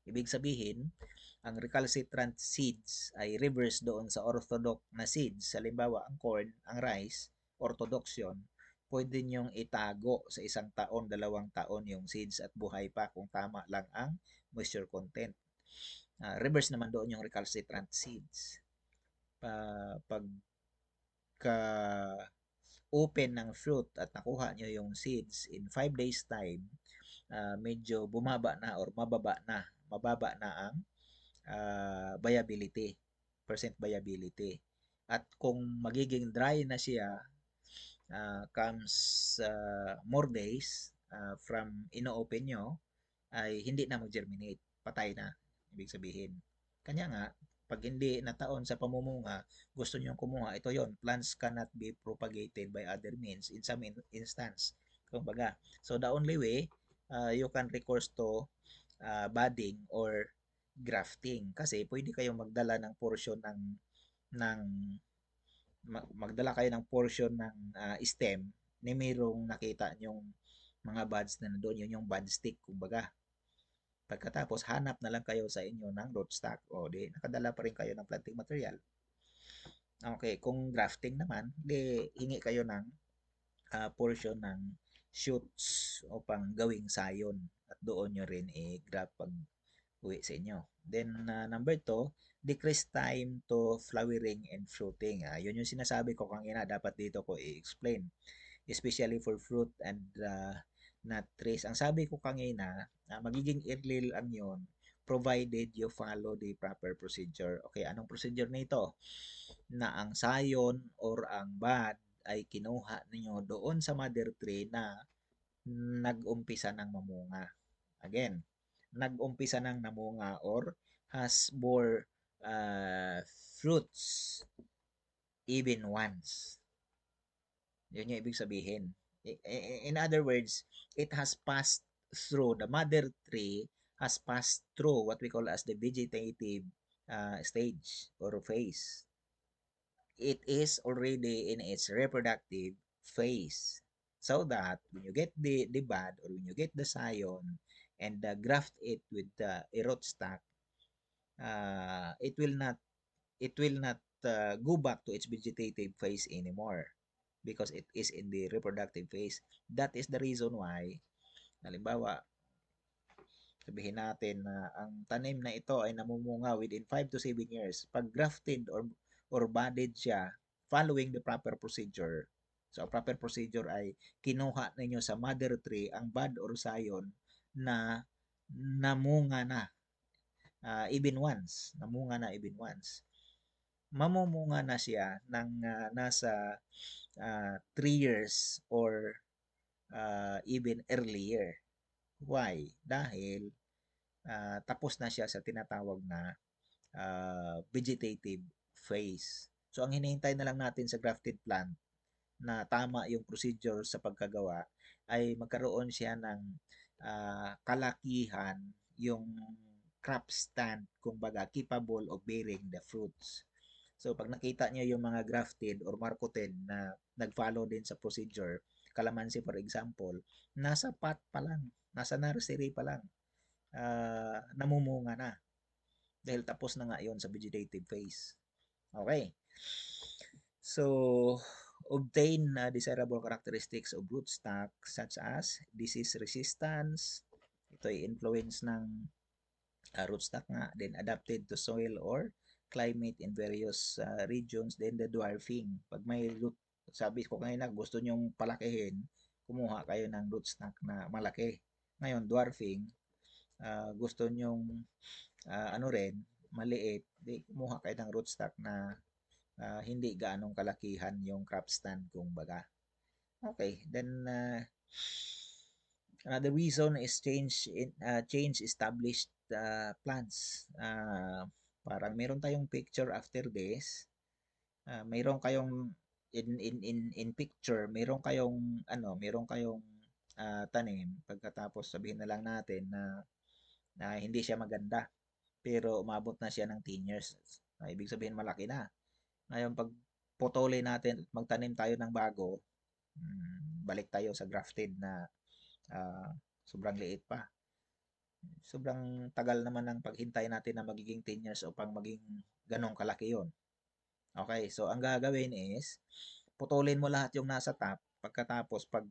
A: Ibig sabihin, ang recalcitrant seeds ay reverse doon sa orthodox na seeds. Halimbawa, ang corn, ang rice, orthodox yun, pwede nyong itago sa 1 taon, 2 taon yung seeds at buhay pa kung tama lang ang moisture content. Reverse naman doon yung recalcitrant seeds. Pagka open ng fruit at nakuha nyo yung seeds in 5 days time, medyo bumaba na or mababa na ang viability, percent viability. At kung magiging dry na siya, comes more days from ino-open nyo, ay hindi na mag-germinate. Patay na, ibig sabihin. Kanya nga, pag hindi nataon sa pamumunga, gusto nyo kumuha, ito yon, plants cannot be propagated by other means in some instance. Kumbaga, so the only way you can recourse to budding or grafting kasi pwede kayong magdala ng portion ng magdala kayo ng portion ng stem ni mayroong nakita nyong mga buds na nandoon, yun yung bud stick, kumbaga. Pagkatapos, hanap na lang kayo sa inyo ng rootstock. O, di, nakadala pa rin kayo ng planting material. Okay, kung grafting naman, di, hingi kayo ng portion ng shoots upang gawing sayon. At doon nyo rin i-graft pag uwi sa inyo. Then, number 2, decrease time to flowering and fruiting. Yun yung sinasabi ko kanina, dapat dito ko i-explain. Especially for fruit and nut trees. Ang sabi ko kanina, magiging early lang yun provided you follow the proper procedure. Okay, anong procedure nito? Na ang sayon or ang bud ay kinuha ninyo doon sa mother tree na nag-umpisa ng mamunga. Again, nag-umpisa ng namunga or has bore fruits even once. Yun yung ibig sabihin. In other words, it has passed through, the mother tree has passed through what we call as the vegetative stage or phase. It is already in its reproductive phase. So that when you get the bud or when you get the scion, and graft it with a rootstock, it will not go back to its vegetative phase anymore because it is in the reproductive phase. That is the reason why, halimbawa, sabihin natin na ang tanim na ito ay namumunga within 5 to 7 years. Pag grafted or budded siya following the proper procedure. So, ang proper procedure ay kinuha ninyo sa mother tree ang bud or scion na namunga na even once. Namunga na even once. Mamumunga na siya ng nasa 3 years or even earlier. Why? Dahil tapos na siya sa tinatawag na vegetative phase. So, ang hinihintay na lang natin sa grafted plant na tama yung procedure sa pagkagawa ay magkaroon siya ng kalakihan yung crop stand, kumbaga, capable of bearing the fruits. So, pag nakita niyo yung mga grafted or marketed na nag-follow din sa procedure, kalamansi for example, nasa pot pa lang, nasa nursery pa lang, namumunga na. Dahil tapos na nga yon sa vegetative phase. Okay. So, obtain desirable characteristics of rootstock such as disease resistance. Ito ay influence ng rootstock nga. Then, adapted to soil or climate in various regions. Then, the dwarfing. Pag may root, sabi ko kanina, gusto nyong palakihin, kumuha kayo ng rootstock na malaki. Ngayon, dwarfing, gusto nyong maliit, di kumuha kayo ng rootstock na hindi gaanong kalakihan yung crop stand, kung baga. Okay, then another reason is change established plants. Parang meron tayong picture after this. Meron kayong in picture, meron kayong tanim, pagkatapos sabihin na lang natin na hindi siya maganda, pero umabot na siya ng 10 years. Ibig sabihin malaki na. Ngayon, pag putulin natin at magtanim tayo ng bago, balik tayo sa grafted na sobrang liit pa. Sobrang tagal naman ng paghintay natin na magiging 10 years upang maging ganong kalaki yon. Okay, so ang gagawin is, putulin mo lahat yung nasa top, pagkatapos pag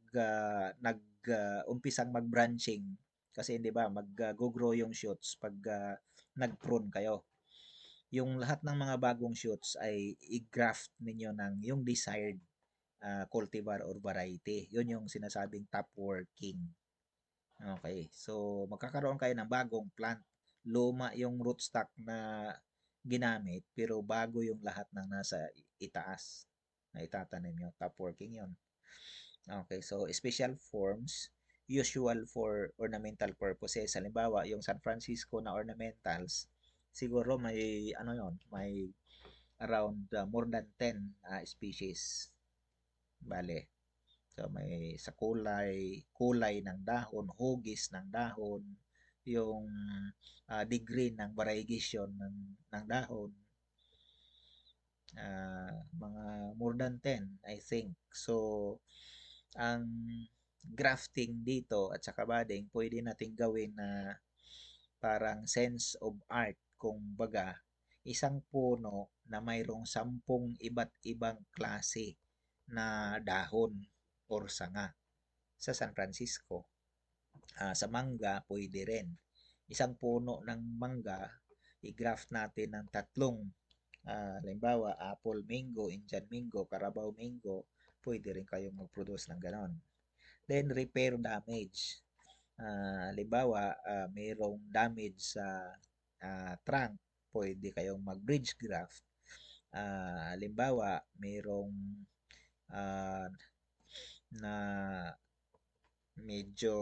A: nag-umpisang mag-branching, kasi hindi ba, mag-grow yung shoots pag nag-prune kayo. Yung lahat ng mga bagong shoots ay i-graft ninyo ng yung desired cultivar or variety. Yun yung sinasabing top working. Okay, so magkakaroon kayo ng bagong plant. Luma yung rootstock na ginamit, pero bago yung lahat ng nasa itaas na itatanim nyo. Top working yun. Okay, so special forms, usual for ornamental purposes. Halimbawa, yung San Francisco na ornamentals, siguro may may around more than 10 species. Bale. So may sa kulay ng dahon, hugis ng dahon, yung degree ng variegation ng dahon. Mga more than 10, I think. So, ang grafting dito at saka budding, pwede nating gawin na parang sense of art. Kung baga, isang puno na mayroong 10 iba't ibang klase na dahon or sanga sa San Francisco. Sa mangga, pwede rin. Isang puno ng mangga, i-graft natin ng 3. Halimbawa, apple mango, Indian mango, Carabao mango, pwede rin kayong mag-produce ng ganon. Then, repair damage. Halimbawa, mayroong damage sa trunk, pwede kayong mag-bridge graft. Halimbawa, mayroong na medyo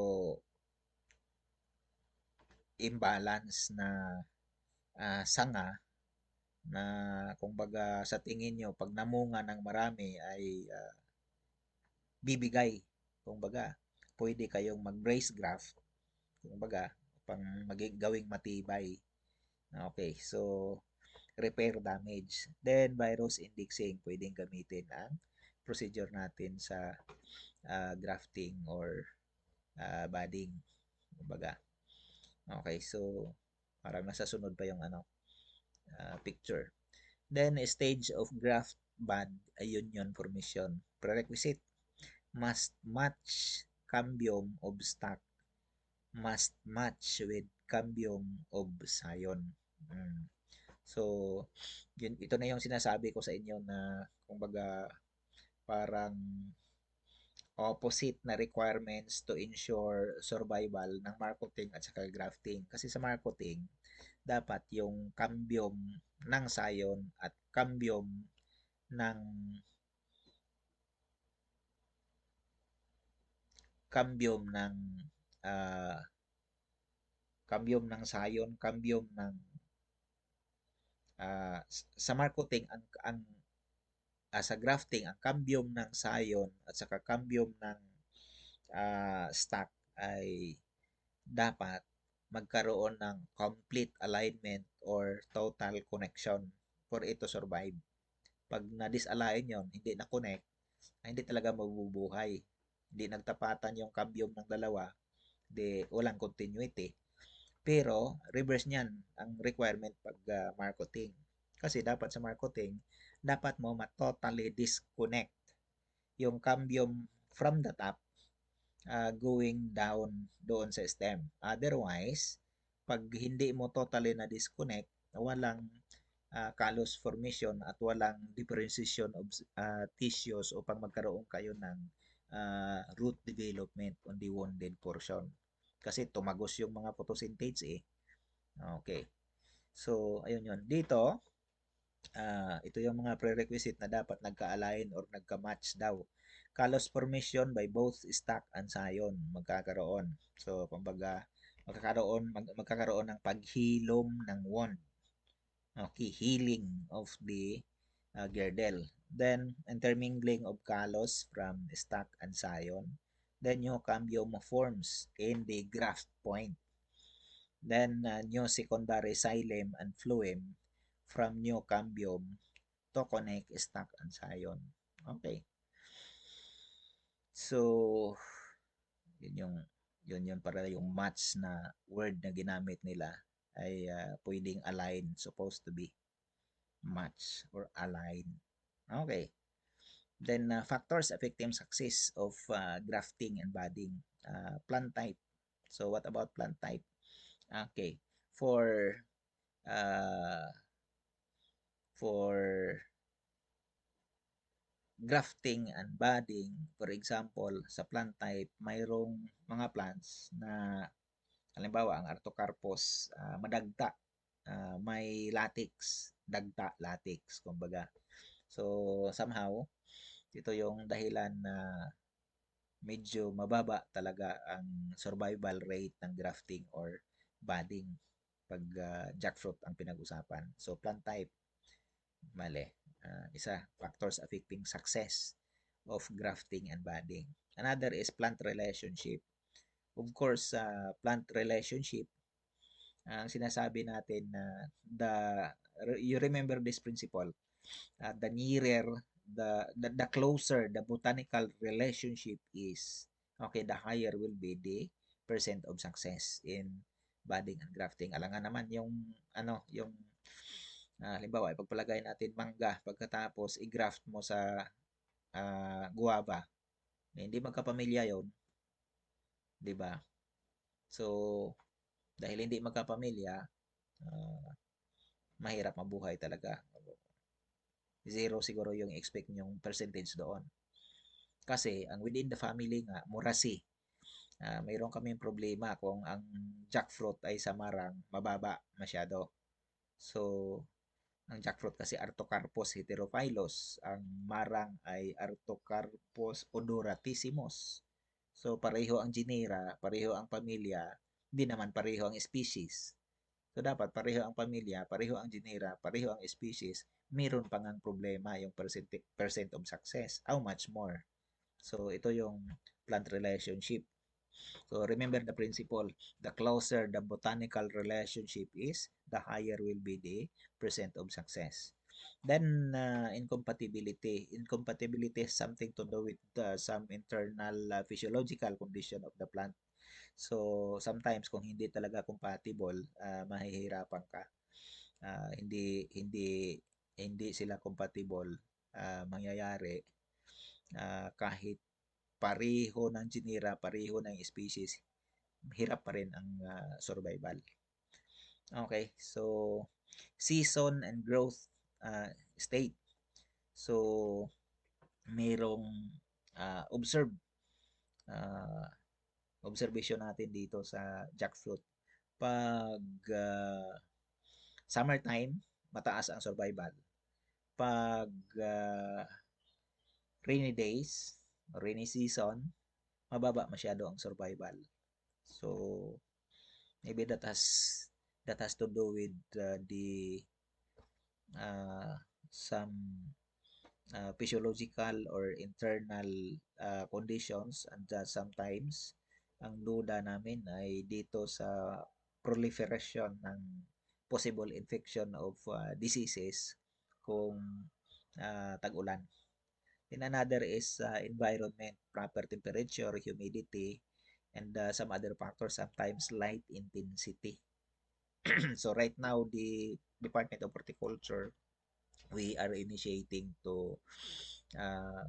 A: imbalance na sanga na kumbaga sa tingin nyo pag namunga ng marami ay bibigay, kumbaga pwede kayong mag-brace graft, kumbaga pang gawing matibay. Okay, so repair damage. Then virus indexing, pwedeng gamitin ang procedure natin sa grafting or budding, kumbaga. Okay, so parang nasa sunod pa yung picture. Then, stage of graft bud union formation. Prerequisite, must match cambium of stock, must match with cambium of scion. Mm. So, ito na yung sinasabi ko sa inyo na kumbaga parang opposite na requirements to ensure survival ng marketing at saka grafting. Kasi sa marketing, dapat yung cambium ng sayon at ng cambium ng ah, cambium ng sayon, cambium ng sa marketing sa grafting ang cambium ng sayon at saka cambium ng stock ay dapat magkaroon ng complete alignment or total connection for it to survive. Pag na-disalign yon, hindi na-connect, hindi talaga mabubuhay. Hindi nagtapatan yung cambium ng dalawa, di walang continuity. Pero reverse niyan ang requirement pag marketing. Kasi dapat sa marketing, dapat mo ma-totally disconnect yung cambium from the top going down doon sa stem. Otherwise, pag hindi mo totally na disconnect, walang callus formation at walang differentiation of tissues upang magkaroon kayo ng root development on the wounded portion. Kasi tumagos yung mga photosynthetics eh. Okay. So, ayun yun. Dito, ito yung mga prerequisite na dapat nagka-align or nagka-match daw. Callus formation by both stock and scion magkakaroon. So, kumbaga, magkakaroon ng paghilom ng wound. Okay, healing of the girdle. Then, intermingling of callus from stock and scion. Then, new cambium forms in the graft point. Then, new secondary xylem and phloem from new cambium to connect stock and scion. Okay. So, yun yung yun para yung match na word na ginamit nila ay pwedeng align, supposed to be match or align. Okay. Then factors affecting success of grafting and budding. Plant type. So what about plant type? Okay. For uh, for grafting and budding, for example, sa plant type, mayroong mga plants na halimbawa ang Artocarpus, madagta, may latex, dagta, latex, kumbaga. So, somehow, ito yung dahilan na medyo mababa talaga ang survival rate ng grafting or budding pag jackfruit ang pinag-usapan. So, plant type, mali. Isa, factors affecting success of grafting and budding. Another is plant relationship. Of course, plant relationship, ang sinasabi natin na you remember this principle, the nearer, the closer the botanical relationship is, okay, the higher will be the percent of success in budding and grafting. Alangan naman yung, yung halimbawa, ipagpalagay natin mangga, pagkatapos i-graft mo sa guava, hindi magkapamilya yon, di ba? So, dahil hindi magkapamilya, mahirap mabuhay talaga. Zero siguro yung expect nyong percentage doon. Kasi, ang within the family nga, murasi. Mayroon kaming problema kung ang jackfruit ay sa marang, mababa masyado. So, ang jackfruit kasi Artocarpus heterophyllus. Ang marang ay Artocarpus odoratissimus. So, pareho ang genera, pareho ang pamilya, hindi naman pareho ang species. So, dapat pareho ang pamilya, pareho ang genera, pareho ang species, meron pa ngang problema yung percent of success. How much more? So, ito yung plant relationship. So, remember the principle. The closer the botanical relationship is, the higher will be the percent of success. Then, incompatibility. Incompatibility has something to do with some internal physiological condition of the plant. So, sometimes kung hindi talaga compatible, mahihirapan ka. Hindi hindi hindi sila compatible, mangyayari kahit pareho ng genera, pareho ng species, hirap pa rin ang survival. Okay, so season and growth state. So, mayroong observe uh, observation natin dito sa jackfruit. Pag summertime, mataas ang survival. Pag rainy days, rainy season, mababa masyado ang survival. So, maybe that has to do with the some physiological or internal conditions, and sometimes ang duda namin ay dito sa proliferation ng possible infection of diseases kung tag-ulan. And another is environment, proper temperature, humidity, and some other factors, sometimes light intensity. So right now, the Department of Horticulture, we are initiating to uh,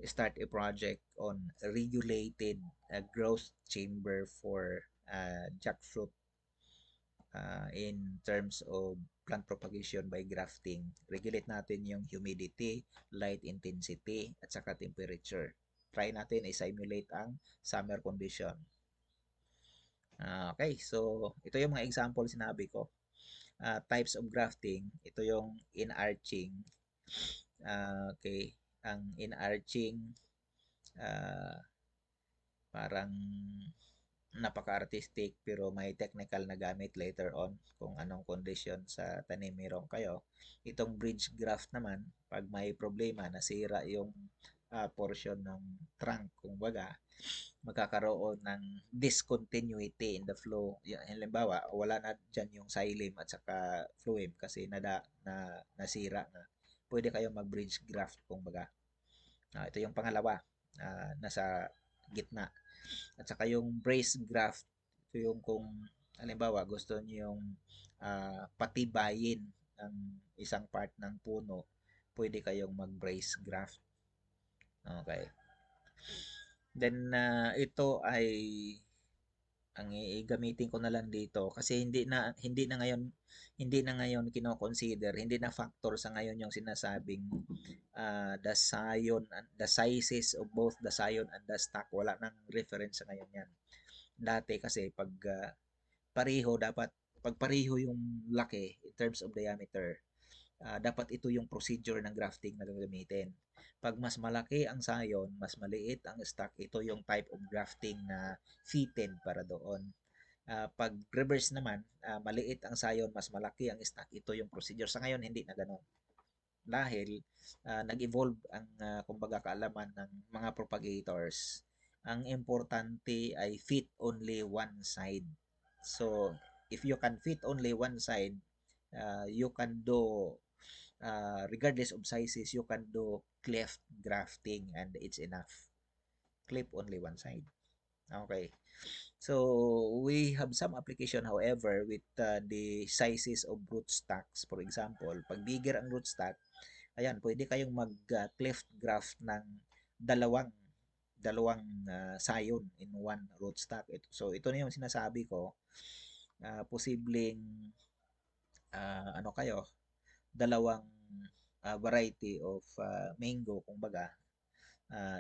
A: start a project on regulated growth chamber for jackfruit in terms of plant propagation by grafting. Regulate natin yung humidity, light intensity, at saka temperature. Try natin i-simulate ang summer condition. Okay, so ito yung mga example sinabi ko. Types of grafting, ito yung in-arching. Okay, ang in-arching, parang napaka-artistic pero may technical na gamit later on kung anong condition sa tanim meron kayo. Itong bridge graft naman, pag may problema, nasira yung portion ng trunk, kumbaga, magkakaroon ng discontinuity in the flow. Halimbawa, wala na dyan yung xylem at saka phloem kasi nasira na. Pwede kayo mag-bridge graft, kumbaga. Ito yung pangalawa, nasa gitna. At saka yung brace graft, ito yung kung halimbawa gusto niyo yung patibayin ang isang part ng puno, pwede kayong mag-brace graft. Okay. Then ito ay ang gamitin ko na lang dito kasi hindi na ngayon kino-consider, hindi na factor sa ngayon yung sinasabing the sizes of both the scion and the stock. Wala nang reference sa ngayon yan. Dati kasi pag pareho yung laki in terms of diameter, dapat ito yung procedure ng grafting na gagamitin. Pag mas malaki ang sayon, mas maliit ang stock, ito yung type of grafting na fitted para doon. Pag reverse naman, maliit ang sayon, mas malaki ang stock, ito yung procedure. Sa ngayon, hindi na ganun. Dahil nag-evolve ang kumbaga kaalaman ng mga propagators. Ang importante ay fit only one side. So, if you can fit only one side, you can do regardless of sizes, you can do cleft grafting and it's enough. Clip only one side. Okay. So, we have some application, however, with the sizes of rootstocks. For example, pag bigger ang rootstock, ayan, pwede kayong mag-cleft graft ng dalawang dalawang sayon in one rootstock. So, ito na yung sinasabi ko. Posibleng ano kayo, dalawang variety of mango, kumbaga,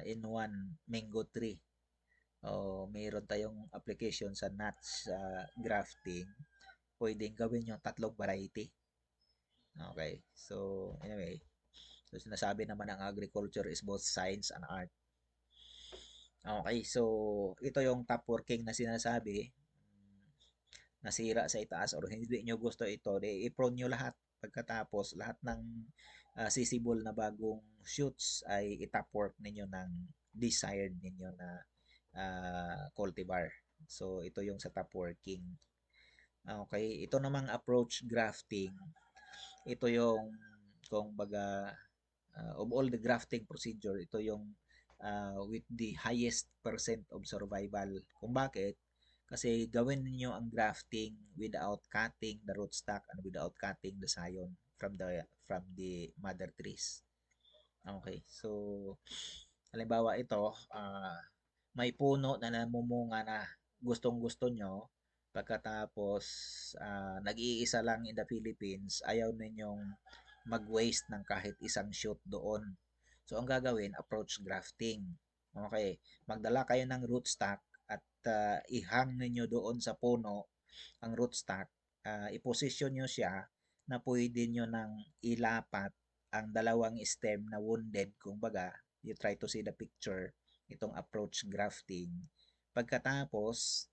A: in one mango tree. O mayroon tayong application sa nuts grafting, pwedeng gawin yung tatlong variety. Okay, so anyway, so sinasabi naman ang agriculture is both science and art. Okay, so ito yung top working na sinasabi. Nasira sa itaas or hindi nyo gusto ito, i-prune nyo lahat. Pagkatapos, lahat ng sisibol na bagong shoots ay itop work ninyo ng desired ninyo na cultivar. So, ito yung sa top working. Okay, ito namang approach grafting. Ito yung, kung baga, of all the grafting procedure, ito yung with the highest percent of survival. Kung bakit? Kasi gawin niyo ang grafting without cutting the rootstock and without cutting the scion from the mother trees. Okay, so halimbawa ito, may puno na namumunga na gustong-gusto nyo, pagkatapos nag-iisa lang in the Philippines, ayaw ninyong mag-waste ng kahit isang shoot doon. So, ang gagawin, approach grafting. Okay, magdala kayo ng rootstock at ihang ninyo doon sa puno ang rootstock. Iposisyon nyo siya na pwede nyo nang ilapat ang dalawang stem na wounded, kung baga, you try to see the picture, itong approach grafting. Pagkatapos,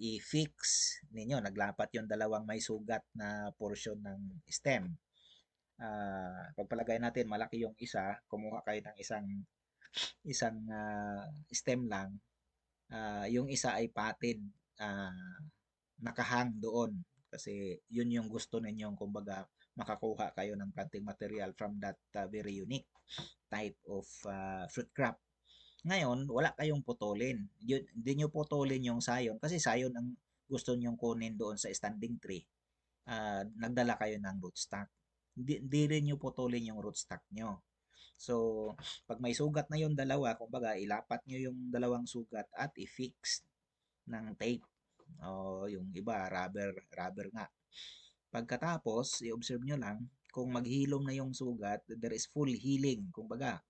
A: i-fix ninyo, naglapat yung dalawang may sugat na portion ng stem. Pagpalagay natin, malaki yung isa, kumuha kayo ng isang stem lang, yung isa ay patid, nakahang doon. Kasi yun yung gusto ninyong, kumbaga, makakuha kayo ng planting material from that very unique type of fruit crop. Ngayon, wala kayong putulin. Hindi nyo putulin yung sayon kasi sayon ang gusto nyong kunin doon sa standing tree. Nagdala kayo ng rootstock. Hindi rin nyo putulin yung rootstock nyo. So, pag may sugat na yung dalawa, kumbaga, ilapat nyo yung dalawang sugat at i-fix ng tape. O yung iba, rubber nga. Pagkatapos, i-observe nyo lang, kung maghilom na yung sugat, there is full healing. Kumbaga,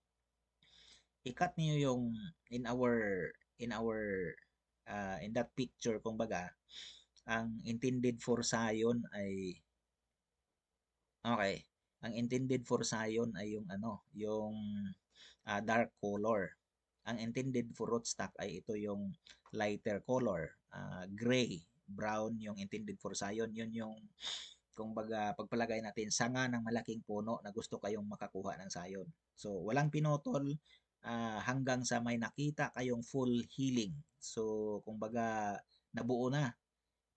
A: i-cut niyo yung in that picture, kumbaga, ang intended for sayon ay okay. Ang intended for sayon ay yung dark color. Ang intended for rootstock ay ito yung lighter color, gray, brown yung intended for sayon. Yun yung kumbaga pagpalagay natin sanga ng malaking puno na gusto kayong makakuha ng sayon. So walang pinotol hanggang sa may nakita kayong full healing. So kumbaga nabuo na.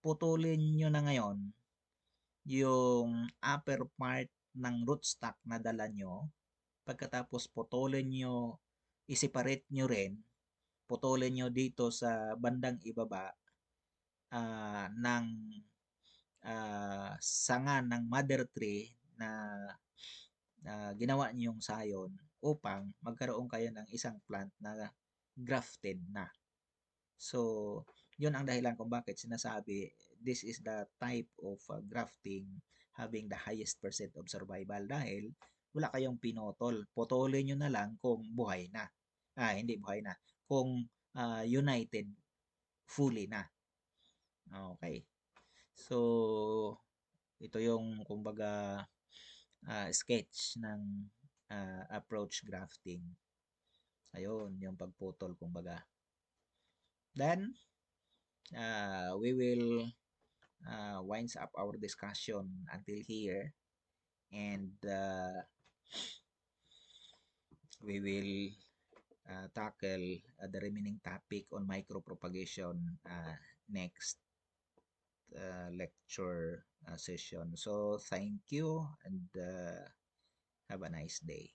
A: Putulin nyo na ngayon yung upper part ng rootstock na dala nyo. Pagkatapos putulin nyo, i-separate nyo rin, putulin nyo dito sa bandang ibaba ng sanga ng mother tree na ginawa niyong sayon upang magkaroon kayo ng isang plant na grafted na. So, yun ang dahilan kung bakit sinasabi this is the type of grafting having the highest percent of survival dahil wala kayong pinotol. Potolin nyo na lang kung buhay na. Hindi buhay na. Kung united fully na. Okay. So, ito yung kumbaga sketch ng approach grafting. Ayun, yung pagputol kumbaga. Then, we will winds up our discussion until here, and we will tackle the remaining topic on micropropagation next lecture session. So thank you and have a nice day.